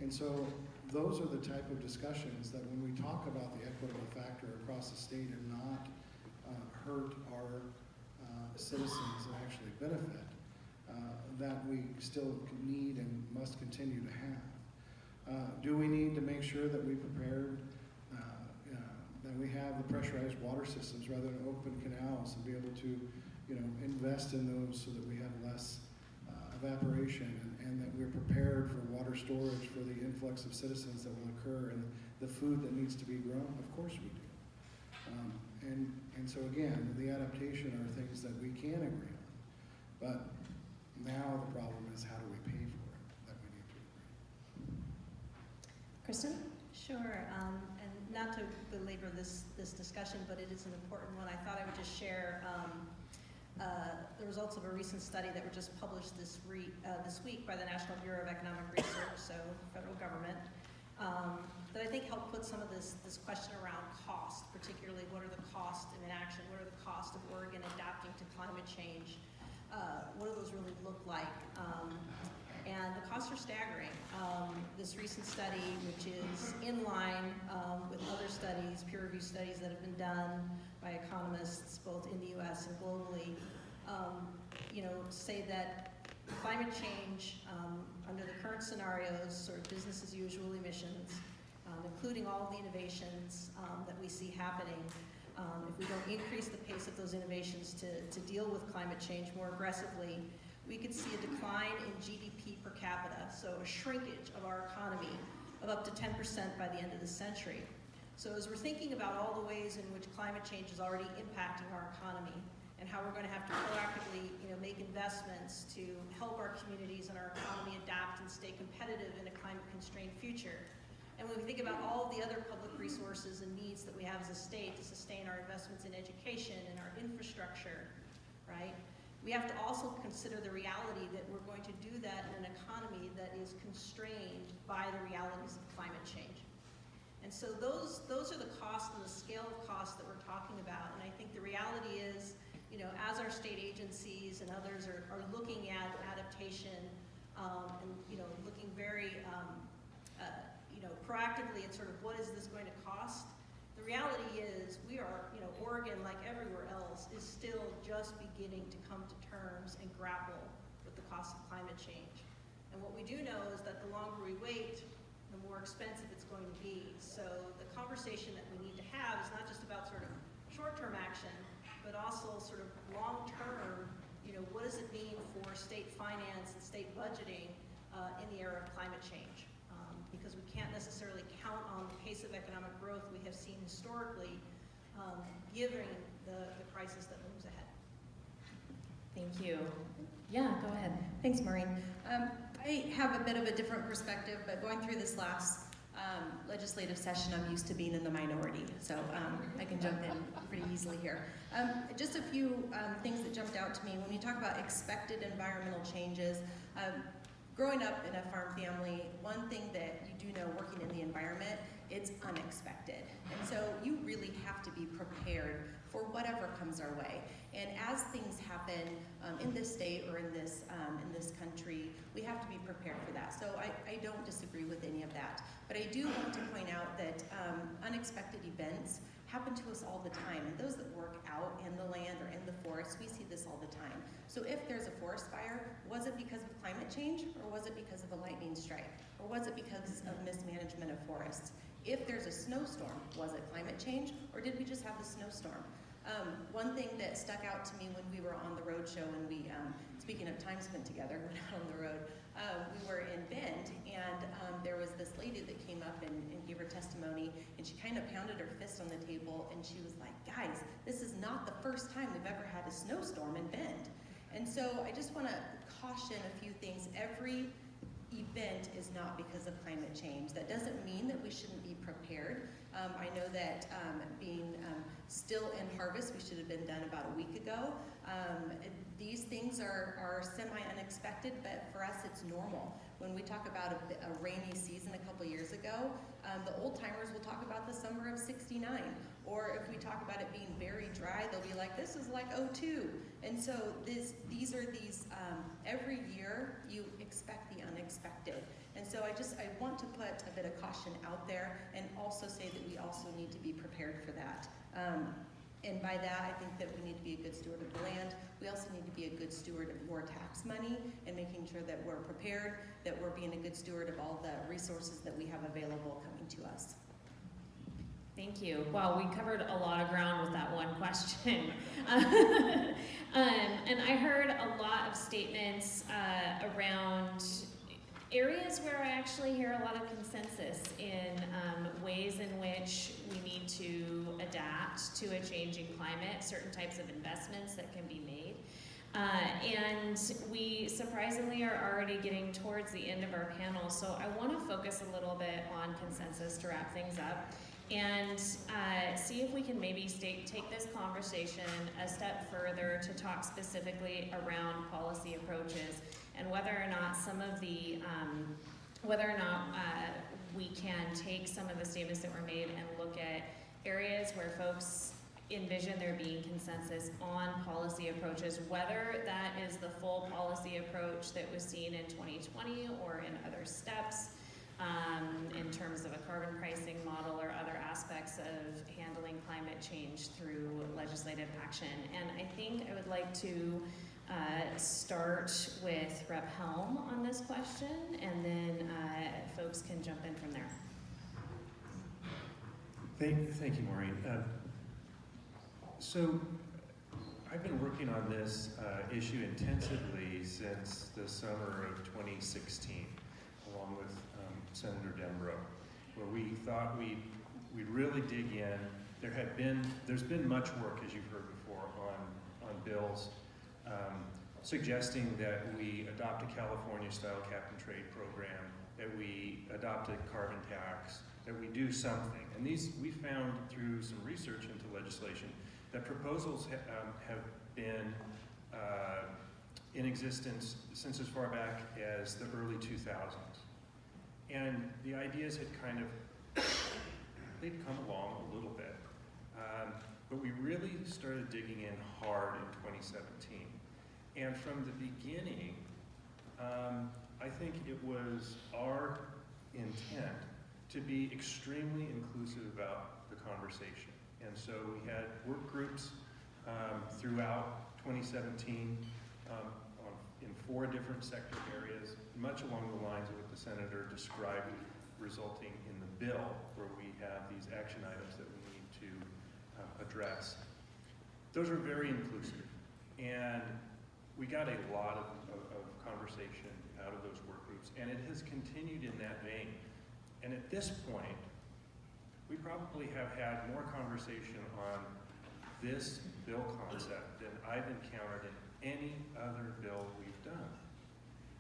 Speaker 4: And so those are the type of discussions that when we talk about the equitable factor across the state and not hurt our citizens and actually benefit, that we still need and must continue to have. Do we need to make sure that we prepared, that we have the pressurized water systems rather than open canals and be able to, invest in those so that we have less evaporation, and that we're prepared for water storage for the influx of citizens that will occur and the food that needs to be grown? Of course we do. And so again, the adaptation are things that we can agree on. But now the problem is, how do we pay for it that we need to agree?
Speaker 2: Kristen?
Speaker 6: Sure, and not to belabor this discussion, but it is an important one. I thought I would just share the results of a recent study that were just published this week by the National Bureau of Economic Research, so federal government, that I think helped put some of this question around cost, particularly what are the costs of inaction, what are the costs of Oregon adapting to climate change, what do those really look like? And the costs are staggering. This recent study, which is in line with other studies, peer-reviewed studies that have been done by economists both in the U.S. and globally, say that climate change under the current scenarios, sort of business as usual emissions, including all of the innovations that we see happening, if we don't increase the pace of those innovations to deal with climate change more aggressively, we could see a decline in GDP per capita, so a shrinkage of our economy of up to 10% by the end of the century. So as we're thinking about all the ways in which climate change is already impacting our economy and how we're going to have to proactively make investments to help our communities and our economy adapt and stay competitive in a climate-constrained future. And when we think about all of the other public resources and needs that we have as a state to sustain our investments in education and our infrastructure, right? We have to also consider the reality that we're going to do that in an economy that is constrained by the realities of climate change. And so those are the costs and the scale of costs that we're talking about. And I think the reality is, as our state agencies and others are looking at adaptation and looking very proactively at sort of what is this going to cost, the reality is we are, Oregon, like everywhere else, is still just beginning to come to terms and grapple with the cost of climate change. And what we do know is that the longer we wait, the more expensive it's going to be. So the conversation that we need to have is not just about sort of short-term action, but also sort of long-term, what does it mean for state finance and state budgeting in the era of climate change? Because we can't necessarily count on the pace of economic growth we have seen historically, given the crisis that moves ahead.
Speaker 1: Thank you. Yeah, go ahead.
Speaker 2: Thanks, Maureen. I have a bit of a different perspective, but going through this last legislative session, I'm used to being in the minority, so I can jump in pretty easily here. Just a few things that jumped out to me. When you talk about expected environmental changes, growing up in a farm family, one thing that you do know working in the environment, it's unexpected. And so you really have to be prepared for whatever comes our way. And as things happen in this state or in this country, we have to be prepared for that. So I don't disagree with any of that. But I do want to point out that unexpected events happen to us all the time. And those that work out in the land or in the forest, we see this all the time. So if there's a forest fire, was it because of climate change, or was it because of a lightning strike? Or was it because of mismanagement of forests? If there's a snowstorm, was it climate change, or did we just have the snowstorm? One thing that stuck out to me when we were on the road show, and we, speaking of time spent together, went out on the road, we were in Bend, and there was this lady that came up and gave her testimony, and she kind of pounded her fist on the table, and she was like, guys, this is not the first time we've ever had a snowstorm in Bend. And so I just want to caution a few things. Every event is not because of climate change. That doesn't mean that we shouldn't be prepared. I know that being still in harvest, we should have been done about a week ago. These things are semi-unexpected, but for us it's normal. When we talk about a rainy season a couple years ago, the old timers will talk about the summer of '69. Or if we talk about it being very dry, they'll be like, this is like '02. And so these are every year you expect the unexpected. And so I want to put a bit of caution out there and also say that we also need to be prepared for that. And by that, I think that we need to be a good steward of the land. We also need to be a good steward of your tax money and making sure that we're prepared, that we're being a good steward of all the resources that we have available coming to us.
Speaker 1: Thank you. Wow, we covered a lot of ground with that one question. And I heard a lot of statements around areas where I actually hear a lot of consensus in ways in which we need to adapt to a changing climate, certain types of investments that can be made. And we surprisingly are already getting towards the end of our panel, so I want to focus a little bit on consensus to wrap things up and see if we can maybe take this conversation a step further to talk specifically around policy approaches and whether or not some of the, we can take some of the statements that were made and look at areas where folks envision there being consensus on policy approaches, whether that is the full policy approach that was seen in 2020 or in other steps in terms of a carbon pricing model or other aspects of handling climate change through legislative action. And I think I would like to start with Rep. Helm on this question, and then folks can jump in from there.
Speaker 8: Thank you, Maureen. So I've been working on this issue intensively since the summer of 2016, along with Senator Dembrow, where we thought we'd really dig in. There's been much work, as you've heard before, on bills suggesting that we adopt a California-style cap-and-trade program, that we adopt a carbon tax, that we do something. And we found through some research into legislation that proposals have been in existence since as far back as the early 2000s. And the ideas had they'd come along a little bit. But we really started digging in hard in 2017. And from the beginning, I think it was our intent to be extremely inclusive about the conversation. And so we had work groups throughout 2017 in 4 different sector areas, much along the lines of what the Senator described, resulting in the bill, where we have these action items that we need to address. Those are very inclusive, and we got a lot of conversation out of those work groups, and it has continued in that vein. And at this point, we probably have had more conversation on this bill concept than I've encountered in any other bill we've done,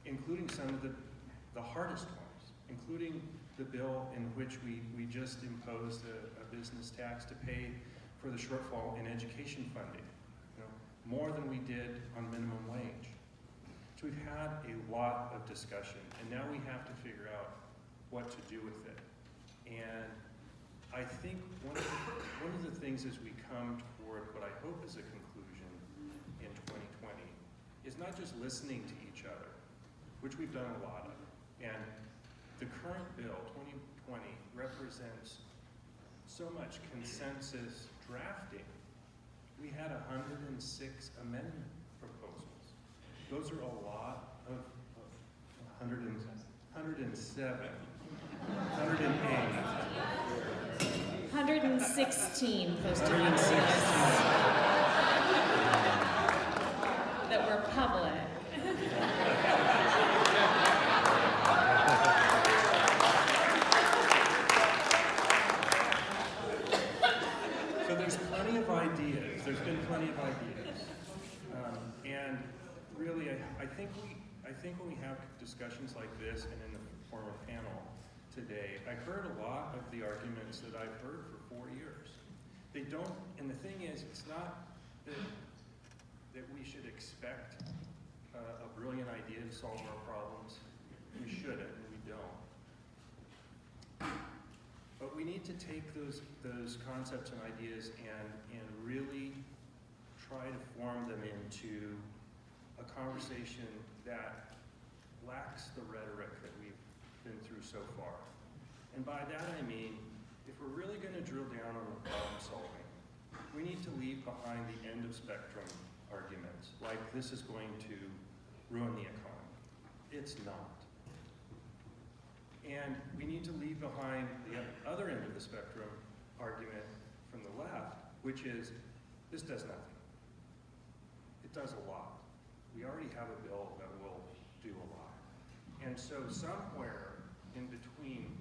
Speaker 8: including some of the hardest ones, including the bill in which we just imposed a business tax to pay for the shortfall in education funding, more than we did on minimum wage. So we've had a lot of discussion, and now we have to figure out what to do with it. And I think one of the things as we come toward what I hope is a conclusion in 2020 is not just listening to each other, which we've done a lot of. And the current bill, 2020, represents so much consensus drafting. We had 106 amendment proposals. Those are a lot of 107, 108.
Speaker 1: 116 posted notices that were public.
Speaker 8: So there's plenty of ideas. There's been plenty of ideas, and really, I think when we have discussions like this and in the form of panel today, I heard a lot of the arguments that I've heard for 4 years. They don't, and the thing is, it's not that we should expect a brilliant idea to solve our problems. We shouldn't, and we don't. But we need to take those concepts and ideas and really try to form them into a conversation that lacks the rhetoric that we've been through so far. And by that I mean, if we're really going to drill down on the problem solving, we need to leave behind the end of spectrum arguments, like this is going to ruin the economy. It's not. And we need to leave behind the other end of the spectrum argument from the left, which is, this does nothing. It does a lot. We already have a bill that will do a lot. And so somewhere in between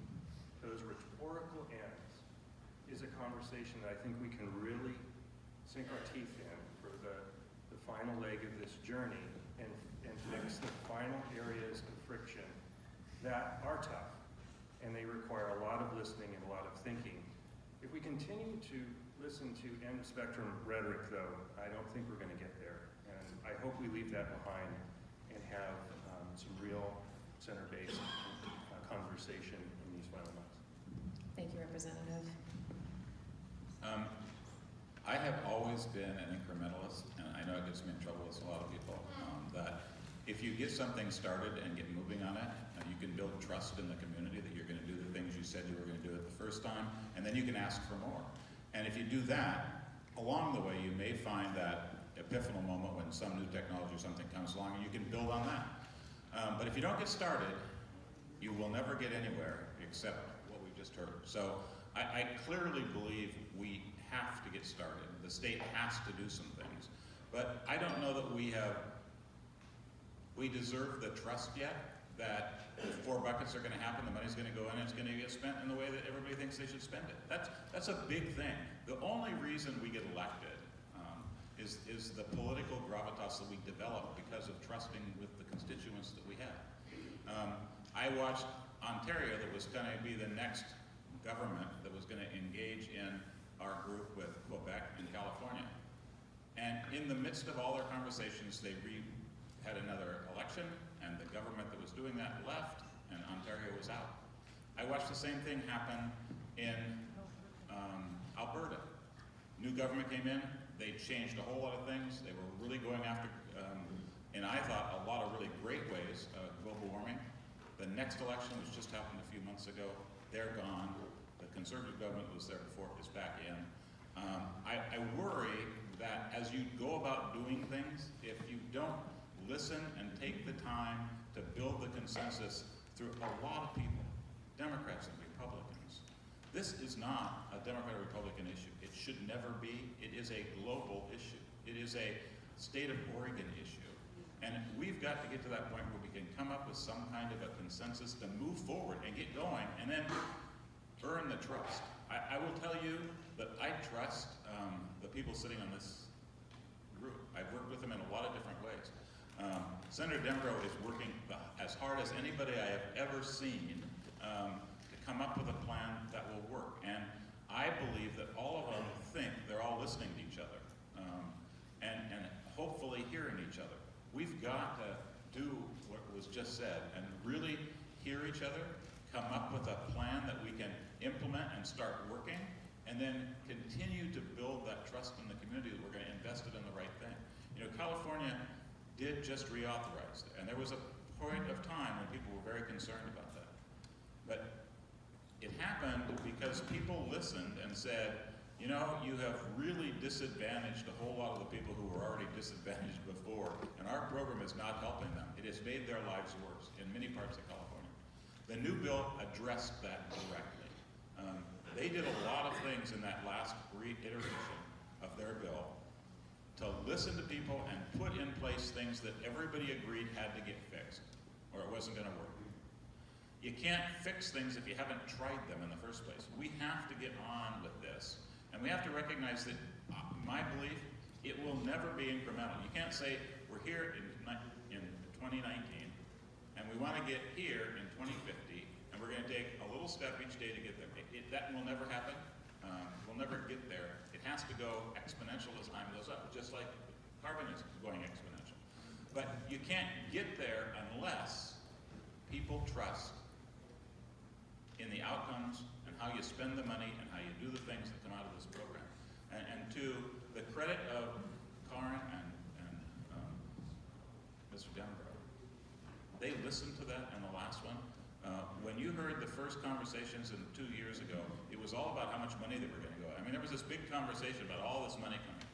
Speaker 8: those rhetorical ends is a conversation that I think we can really sink our teeth in for the final leg of this journey and fix the final areas of friction that are tough and they require a lot of listening and a lot of thinking. If we continue to listen to end of spectrum rhetoric, though, I don't think we're going to get there. And I hope we leave that behind and have some real center-based conversation in these final months.
Speaker 1: Thank you, Representative.
Speaker 7: I have always been an incrementalist, and I know it gets me in trouble with a lot of people, that if you get something started and get moving on it, you can build trust in the community that you're going to do the things you said you were going to do it the first time, and then you can ask for more. And if you do that, along the way you may find that epiphanal moment when some new technology or something comes along and you can build on that. But if you don't get started, you will never get anywhere except what we've just heard. So I clearly believe we have to get started. The state has to do some things. But I don't know that we deserve the trust yet that the 4 buckets are going to happen, the money's going to go in, and it's going to get spent in the way that everybody thinks they should spend it. That's a big thing. The only reason we get elected is the political gravitas that we develop because of trusting with the constituents that we have. I watched Ontario, that was going to be the next government that was going to engage in our group with Quebec and California. And in the midst of all their conversations, they had another election, and the government that was doing that left, and Ontario was out. I watched the same thing happen in Alberta. New government came in, they changed a whole lot of things. They were really going after, and I thought, a lot of really great ways, global warming. The next election, which just happened a few months ago, they're gone. The Conservative government was there before, is back in. I worry that as you go about doing things, if you don't listen and take the time to build the consensus through a lot of people, Democrats and Republicans. This is not a Democrat-Republican issue. It should never be. It is a global issue. It is a state of Oregon issue. And we've got to get to that point where we can come up with some kind of a consensus to move forward and get going and then earn the trust. I will tell you that I trust the people sitting on this group. I've worked with them in a lot of different ways. Senator Dembrow is working as hard as anybody I have ever seen to come up with a plan that will work. And I believe that all of them think they're all listening to each other and hopefully hearing each other. We've got to do what was just said and really hear each other, come up with a plan that we can implement and start working, and then continue to build that trust in the community that we're going to invest it in the right thing. You know, California did just reauthorize it, and there was a point of time when people were very concerned about that. But it happened because people listened and said, you know, you have really disadvantaged a whole lot of the people who were already disadvantaged before, and our program is not helping them. It has made their lives worse in many parts of California. The new bill addressed that directly. They did a lot of things in that last reiteration of their bill to listen to people and put in place things that everybody agreed had to get fixed, or it wasn't going to work. You can't fix things if you haven't tried them in the first place. We have to get on with this, and we have to recognize that, my belief, it will never be incremental. You can't say, we're here in 2019, and we want to get here in 2050, and we're going to take a little step each day to get there. That will never happen. We'll never get there. It has to go exponential as time goes up, just like carbon is going exponential. But you can't get there unless people trust in the outcomes and how you spend the money and how you do the things that come out of this program. And to the credit of Karin and Mr. Dembrow, they listened to that in the last one. When you heard the first conversations 2 years ago, it was all about how much money they were going to go. I mean, there was this big conversation about all this money coming.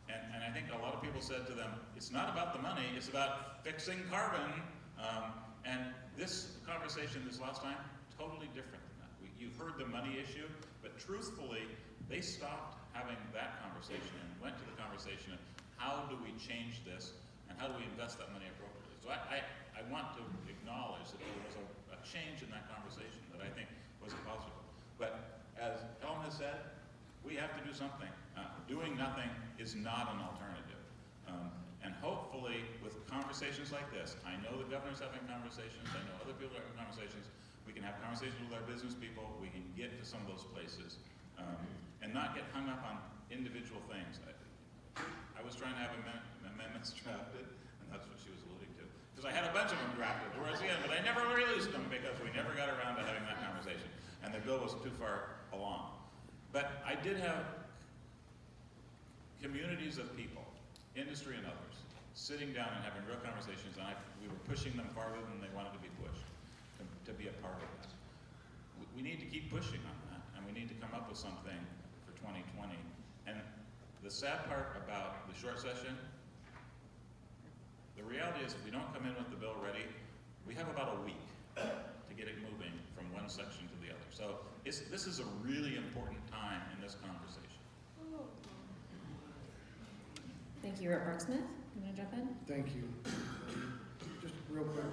Speaker 7: And I think a lot of people said to them, it's not about the money, it's about fixing carbon. And this conversation this last time, totally different than that. You've heard the money issue, but But truthfully, they stopped having that conversation and went to the conversation of how do we change this and how do we invest that money appropriately. So I want to acknowledge that there was a change in that conversation that I think was possible. But as Helm has said, we have to do something. Doing nothing is not an alternative. And hopefully, with conversations like this, I know the governor's having conversations, I know other people are having conversations, we can have conversations with our business people, we can get to some of those places, and not get hung up on individual things. I was trying to have amendments drafted, and that's what she was alluding to. Because I had a bunch of them drafted towards the end, but I never released them because we never got around to having that conversation, and the bill was too far along. But I did have communities of people, industry and others, sitting down and having real conversations, and we were pushing them farther than they wanted to be pushed, to be a part of that. We need to keep pushing on that, and we need to come up with something for 2020. And the sad part about the short session, the reality is if we don't come in with the bill ready, we have about a week to get it moving from one section to the other. So this is a really important time in this conversation.
Speaker 1: Thank you, Smith. You want to jump in?
Speaker 4: Thank you. Just real quick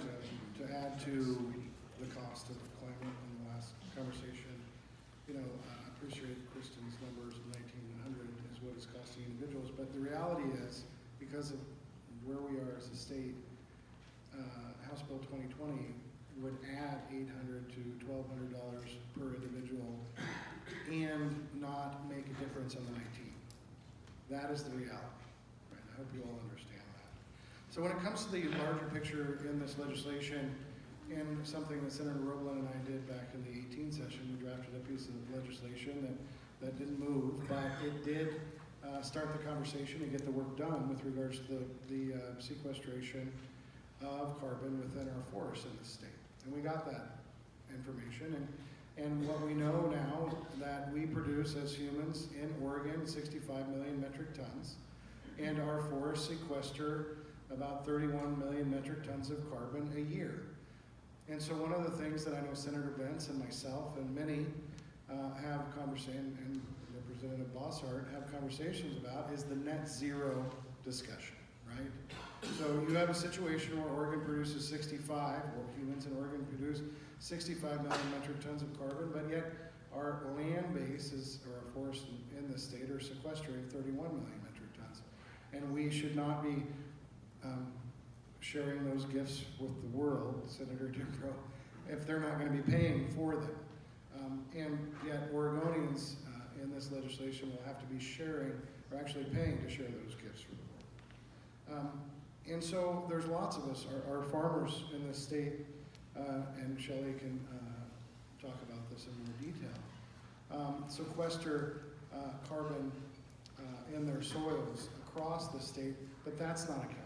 Speaker 4: to add to the cost of climate in the last conversation. You know, I appreciate Kristen's numbers of 1,900 is what it's costing individuals, but the reality is, because of where we are as a state, House Bill 2020 would add $800 to $1,200 per individual and not make a difference on the 19. That is the reality. I hope you all understand that. So when it comes to the larger picture in this legislation, and something that Senator Roblan and I did back in the 18 session, we drafted a piece of legislation that didn't move, but it did start the conversation and get the work done with regards to the sequestration of carbon within our forests in the state. And we got that information. And what we know now that we produce as humans in Oregon, 65 million metric tons, and our forests sequester about 31 million metric tons of carbon a year. And so one of the things that I know Senator Bentz and myself and many have conversations, and Representative Boshart have conversations about, is the net zero discussion, right? So you have a situation where Oregon produces 65, or humans in Oregon produce 65 million metric tons of carbon, but yet our land bases, or our forests in the state, are sequestering 31 million metric tons. And we should not be sharing those gifts with the world, Senator Dembrow, if they're not going to be paying for them. And yet Oregonians in this legislation will have to be sharing, or actually paying to share those gifts for the world. And so there's lots of us, our farmers in this state, and Shelly can talk about this in more detail, sequester carbon in their soils across the state, but that's not accounted for.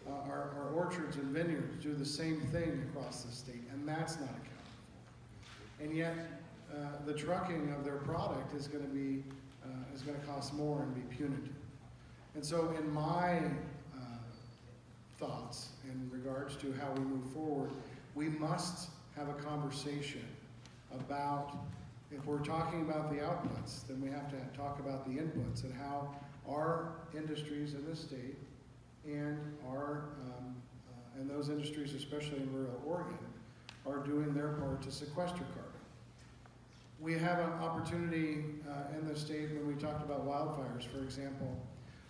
Speaker 4: Our orchards and vineyards do the same thing across the state, and that's not accounted for. And yet, the trucking of their product is going to cost more and be punitive. And so, in my thoughts in regards to how we move forward, we must have a conversation about, if we're talking about the outputs, then we have to talk about the inputs and how our industries in this state and and those industries, especially in rural Oregon, are doing their part to sequester carbon. We have an opportunity in the state when we talked about wildfires, for example.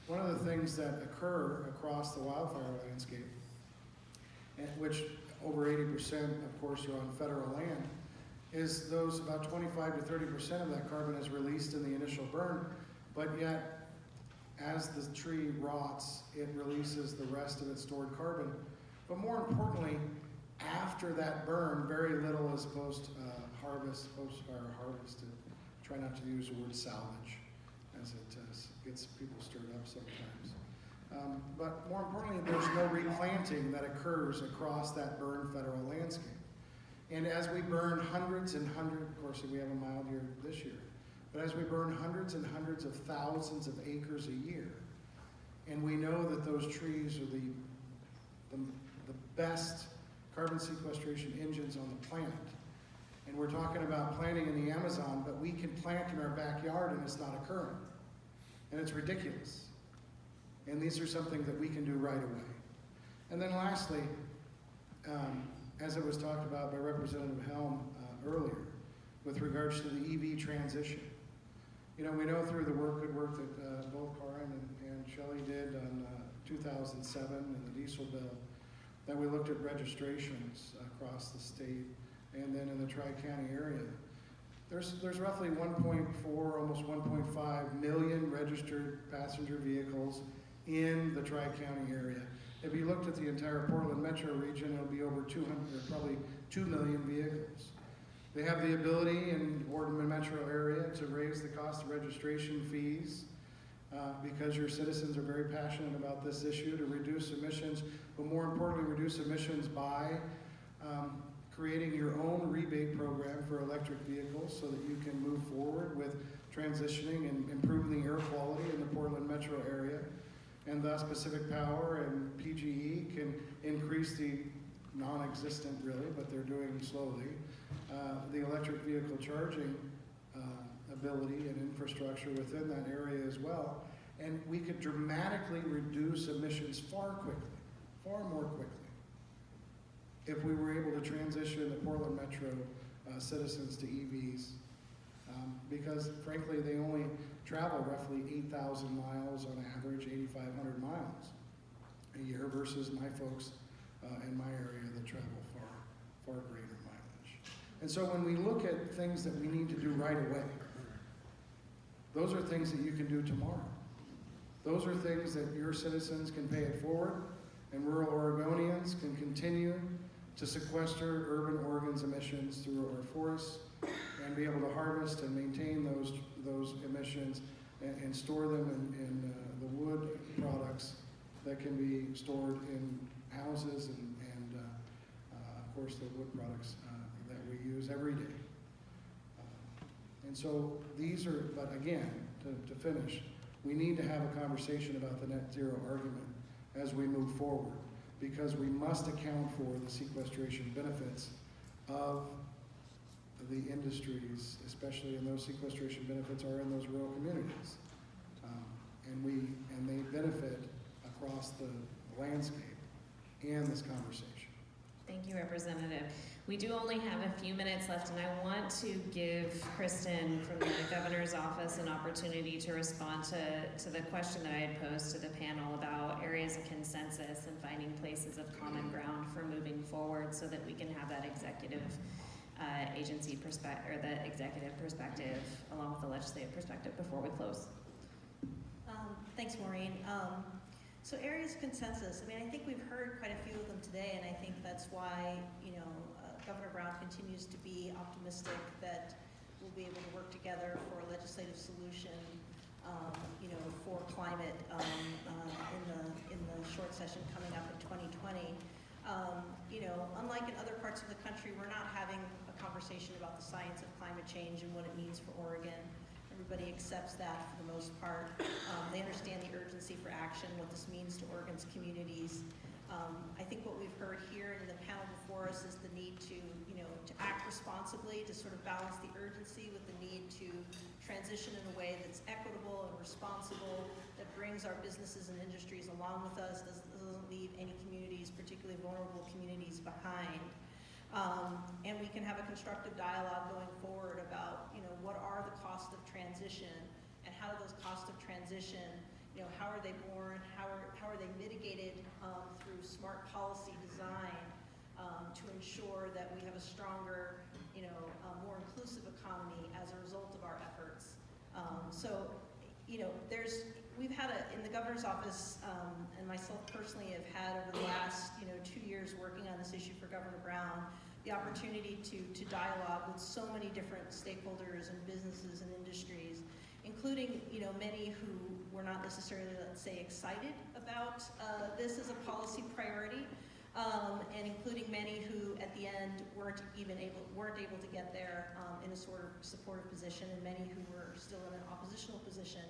Speaker 4: One of the things that occur across the wildfire landscape, which over 80% of course are on federal land, is those about 25 to 30% of that carbon is released in the initial burn, but yet as the tree rots, it releases the rest of its stored carbon. But more importantly, after that burn, very little is post-fire harvested. Try not to use the word salvage, as it gets people stirred up sometimes. But more importantly, there's no replanting that occurs across that burned federal landscape. And as we burn hundreds and hundreds, of course we have a mild year this year, but as we burn hundreds and hundreds of thousands of acres a year, and we know that those trees are the best carbon sequestration engines on the planet, And we're talking about planting in the Amazon, but we can plant in our backyard and it's not occurring. And it's ridiculous. And these are something that we can do right away. And then lastly, as it was talked about by Representative Helm earlier, with regards to the EV transition. You know, we know through the good work that both Karin and Shelly did on 2007 and the diesel bill, that we looked at registrations across the state and then in the Tri-County area. There's roughly 1.4, almost 1.5 million registered passenger vehicles in the Tri-County area. If you looked at the entire Portland metro region, it'll be over 200, or probably 2 million vehicles. They have the ability in the Portland metro area to raise the cost of registration fees because your citizens are very passionate about this issue, to reduce emissions, but more importantly, reduce emissions by creating your own rebate program for electric vehicles so that you can move forward with transitioning and improving the air quality in the Portland metro area. And thus Pacific Power and PGE can increase the non-existent really, but they're doing slowly, the electric vehicle charging ability and infrastructure within that area as well. And we could dramatically reduce emissions far more quickly, if we were able to transition the Portland metro citizens to EVs. Because frankly, they only travel roughly 8,000 miles on average, 8,500 miles a year versus my folks in my area that travel far greater mileage. And so when we look at things that we need to do right away, those are things that you can do tomorrow. Those are things that your citizens can pay it forward, and rural Oregonians can continue to sequester urban Oregon's emissions through our forests and be able to harvest and maintain those emissions and store them in the wood products that can be stored in houses and of course the wood products that we use every day. And so these are, but again, to finish, we need to have a conversation about the net zero argument as we move forward, because we must account for the sequestration benefits of the industries, especially in those sequestration benefits are in those rural communities. And they benefit across the landscape and this conversation.
Speaker 1: Thank you, Representative. We do only have a few minutes left, and I want to give Kristen from the Governor's Office an opportunity to respond to the question that I had posed to the panel about areas of consensus and finding places of common ground for moving forward so that we can have that executive agency perspective, or the executive perspective along with the legislative perspective before we close.
Speaker 6: Thanks, Maureen. So areas of consensus, I mean, I think we've heard quite a few of them today, and I think that's why, Governor Brown continues to be optimistic that we'll be able to work together for a legislative solution, for climate in the short session coming up in 2020. Unlike in other parts of the country, we're not having a conversation about the science of climate change and what it means for Oregon. Everybody accepts that for the most part. They understand the urgency for action, what this means to Oregon's communities. I think what we've heard here in the panel before us is the need to act responsibly, to sort of balance the urgency with the need to transition in a way that's equitable and responsible, that brings our businesses and industries along with us, doesn't leave any communities, particularly vulnerable communities, behind. And we can have a constructive dialogue going forward about, what are the costs of transition, and how do those costs of transition, how are they borne, how are they mitigated through smart policy design to ensure that we have a stronger, more inclusive economy as a result of our efforts. We've had in the Governor's Office, and myself personally have had over the last, 2 years working on this issue for Governor Brown, the opportunity to dialogue with so many different stakeholders and businesses and industries, including, many who were not necessarily, let's say, excited about this as a policy priority, and including many who, at the end, weren't able to get there in a sort of supportive position, and many who were still in an oppositional position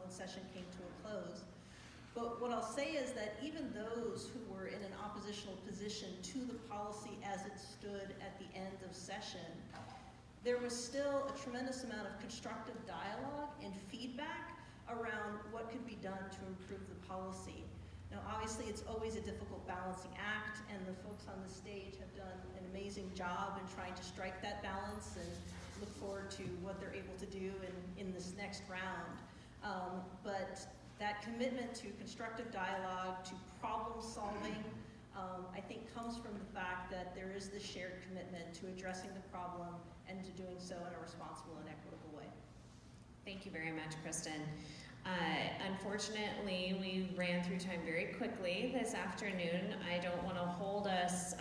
Speaker 6: when session came to a close. But what I'll say is that even those who were in an oppositional oppositional position to the policy as it stood at the end of session, there was still a tremendous amount of constructive dialogue and feedback around what could be done to improve the policy. Now, obviously, it's always a difficult balancing act, and the folks on the stage have done an amazing job in trying to strike that balance, and look forward to what they're able to do in this next round. But that commitment to constructive dialogue, to problem solving, I think comes from the fact that there is this shared commitment to addressing the problem and to doing so in a responsible and equitable way.
Speaker 1: Thank you very much, Kristen. Unfortunately, we ran through time very quickly this afternoon. I don't want to hold us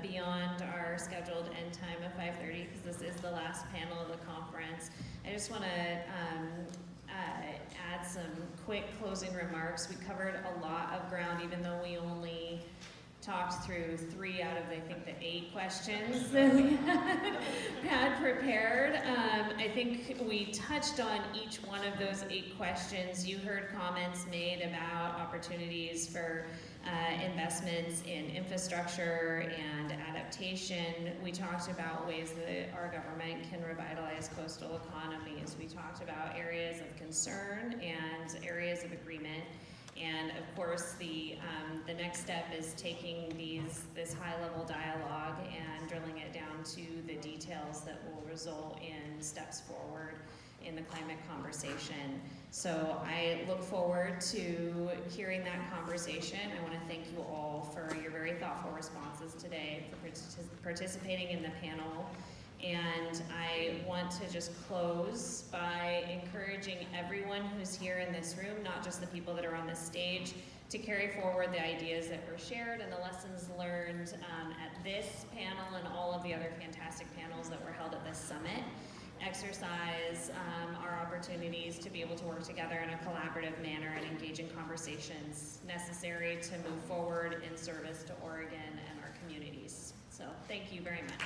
Speaker 1: beyond our scheduled end time of 5:30 because this is the last panel of the conference. I just want to add some quick closing remarks. We covered a lot of ground, even though we only talked through 3 out of, I think, the 8 questions that we had prepared. I think we touched on each one of those 8 questions. You heard comments made about opportunities for investments in infrastructure and adaptation. We talked about ways that our government can revitalize coastal economies. We talked about areas of concern and areas of agreement. And of course, the next step is taking this high-level dialogue and drilling it down to the details that will result in steps forward in the climate conversation. So I look forward to hearing that conversation. I want to thank you all for your very thoughtful responses today, for participating in the panel. And I want to just close by encouraging everyone who's here in this room, not just the people that are on this stage, to carry forward the ideas that were shared and the lessons learned at this panel and all of the other fantastic panels that were held at this summit. Exercise our opportunities to be able to work together in a collaborative manner and engage in conversations necessary to move forward in service to Oregon and our communities. So thank you very much.